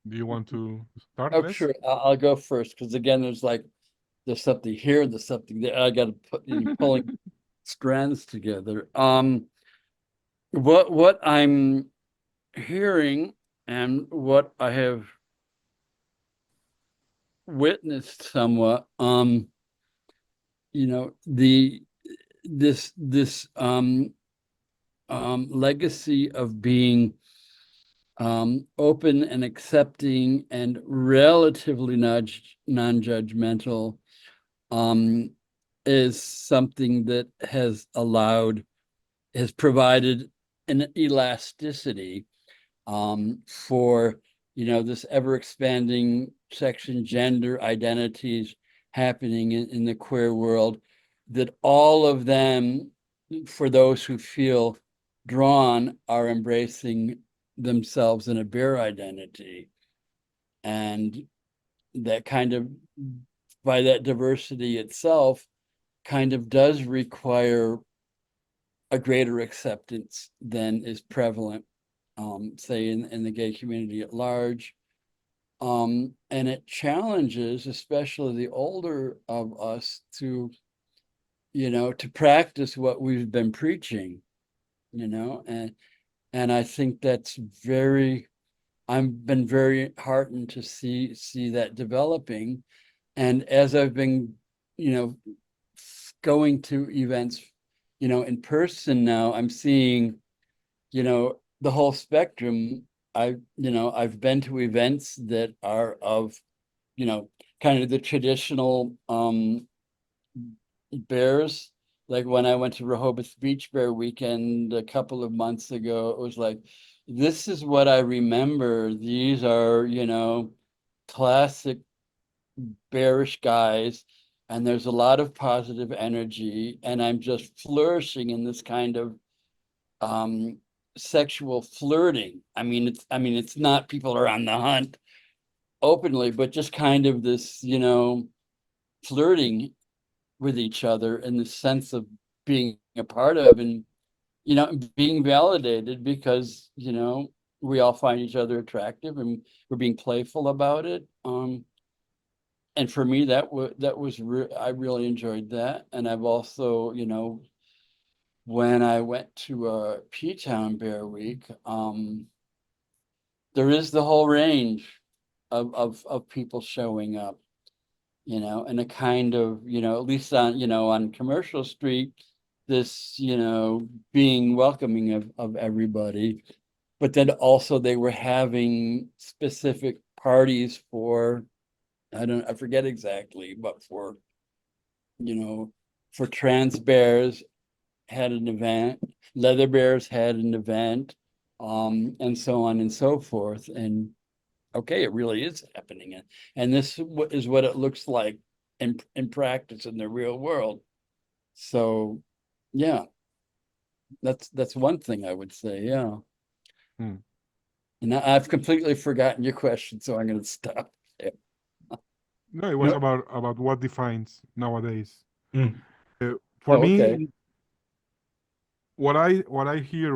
Do you want to start, Oh, Les? sure. I'll go first because again, there's something here, there's something there. I got to put pulling strands together. What I'm hearing and what I have witnessed somewhat, you know, this legacy of being open and accepting and relatively non-judgmental is something that has provided an elasticity for, you know, this ever expanding section gender identities happening in the queer world, that all of them, for those who feel drawn, are embracing themselves in a bear identity. And that kind of, by that diversity itself, kind of does require a greater acceptance than is prevalent, say, in the gay community at large. And it challenges, especially the older of us, to, you know, to practice what we've been preaching, you know, and I think that's very, I've been very heartened to see that developing. And as I've been, you know, going to events, you know, in person now, I'm seeing, you know, the whole spectrum. I've been to events that are of, you know, kind of the traditional bears. Like when I went to Rehoboth Beach Bear Weekend a couple of months ago, it was like, this is what I remember. These are, you know, classic bearish guys, and there's a lot of positive energy, and I'm just flourishing in this kind of um sexual flirting. I mean it's not people are on the hunt openly, but just kind of this, you know, flirting with each other in the sense of being a part of, and, you know, being validated because, you know, we all find each other attractive and we're being playful about it. And for me, I really enjoyed that. And I've also, you know, when I went to P-Town Bear Week, there is the whole range of people showing up, you know, and a kind of, you know, at least on, you know, on Commercial Street, this, you know, being welcoming of everybody. But then also they were having specific parties for I forget exactly, but for trans bears had an event, leather bears had an event, and so on and so forth. And okay, it really is happening. And this is what it looks like in practice in the real world. So yeah, that's one thing I would say. Yeah. Hmm. And I've completely forgotten your question, so I'm going to stop there. No, it was No. about what defines nowadays. Mm. For Oh, okay. me, what I hear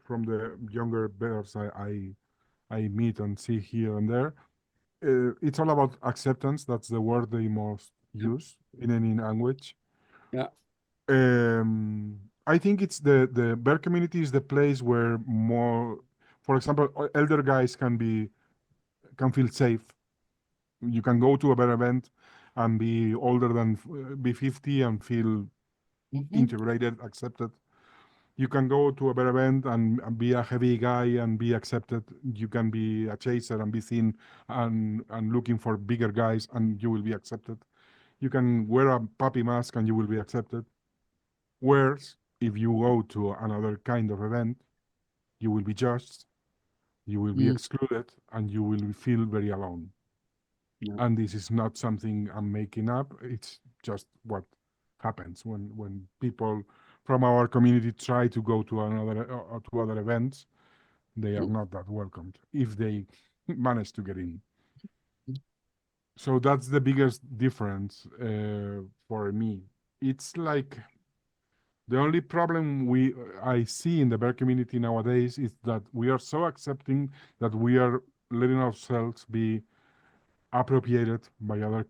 from the younger bears I meet and see here and there, it's all about acceptance. That's the word they most use in any language. Yeah. I think it's the bear community is the place where more, for example, elder guys can feel safe. You can go to a bear event and be older than be 50 and feel Mhm. integrated, accepted. You can go to a bear event and be a heavy guy and be accepted. You can be a chaser and be seen and looking for bigger guys and you will be accepted. You can wear a puppy mask and you will be accepted. Whereas if you go to another kind of event, you will be judged, you will be Mm. excluded, and you will feel very alone. Yeah. And this is not something I'm making up. It's just what happens when people from our community try to go to another to other events. They are not that welcomed if they manage to get in. So that's the biggest difference for me. It's like the only problem I see in the bear community nowadays is that we are so accepting that we are letting ourselves be appropriated by other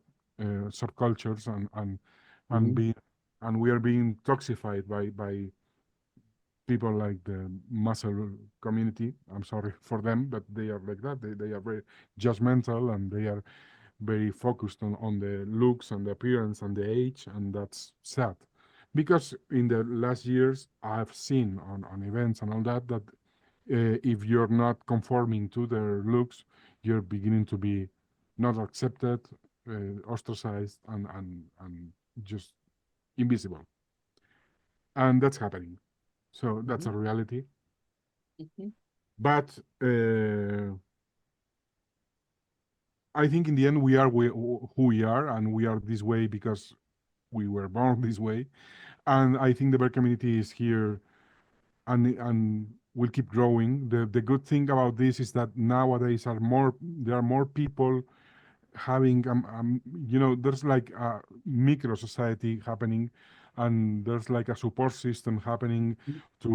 subcultures and Mhm. be and we are being toxified by people like the muscle community. I'm sorry for them, but they are like that. They are very judgmental and they are very focused on the looks and the appearance and the age, and that's sad. Because in the last years, I've seen on events and all that if you're not conforming to their looks, you're beginning to be not accepted, ostracized, and just invisible. And that's happening. So that's Mhm. a reality. Mhm. But I think in the end, we are who we are, and we are this way because we were born this way. And I think the bear community is here and will keep growing. The good thing about this is that nowadays there are more people having there's like a micro society happening, and there's like a support system happening to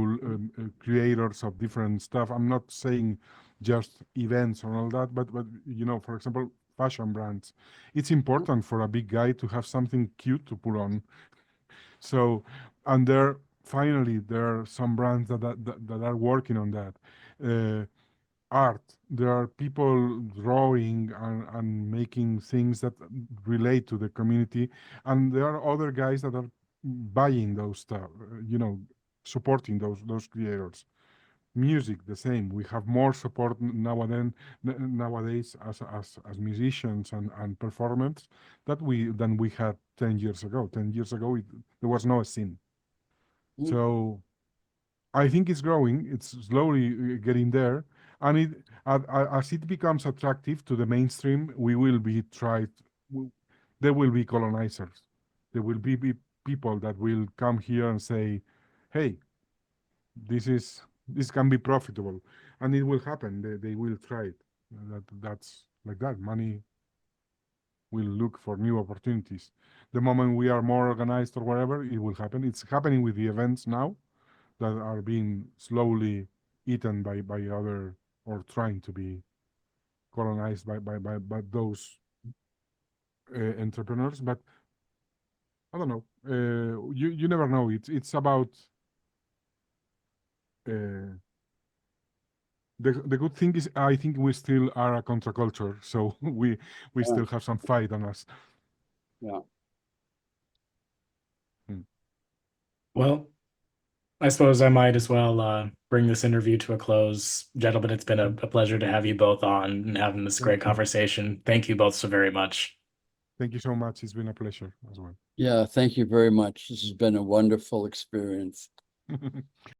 creators of different stuff. I'm not saying just events and all that, but for example, fashion brands. It's important for a big guy to have something cute to put on. So, and there are some brands that are working on that. Uh, Art. There are people drawing and making things that relate to the community, and there are other guys that are buying those stuff, supporting those creators. Music, the same. We have more support nowadays as musicians and performers than we had 10 years ago. 10 years ago, there was no scene. Mhm. So I think it's growing. It's slowly getting there, and as it becomes attractive to the mainstream, we will be tried. There will be colonizers. There will be people that will come here and say, "Hey, this can be profitable," and it will happen. They will try it. That's like that. Money will look for new opportunities. The moment we are more organized or whatever, it will happen. It's happening with the events now that are being slowly eaten by other or trying to be colonized by those entrepreneurs. But I don't know. You never know. It's about uh, the good thing is I think we still are a counterculture, so we Yeah. still have some fight on us. Yeah. Hmm. Well, I suppose I might as well bring this interview to a close. Gentlemen, it's been a pleasure to have you both on and having this Thank great you. conversation. Thank you both so very much. Thank you so much. It's been a pleasure as well. Yeah, thank you very much. This has been a wonderful experience.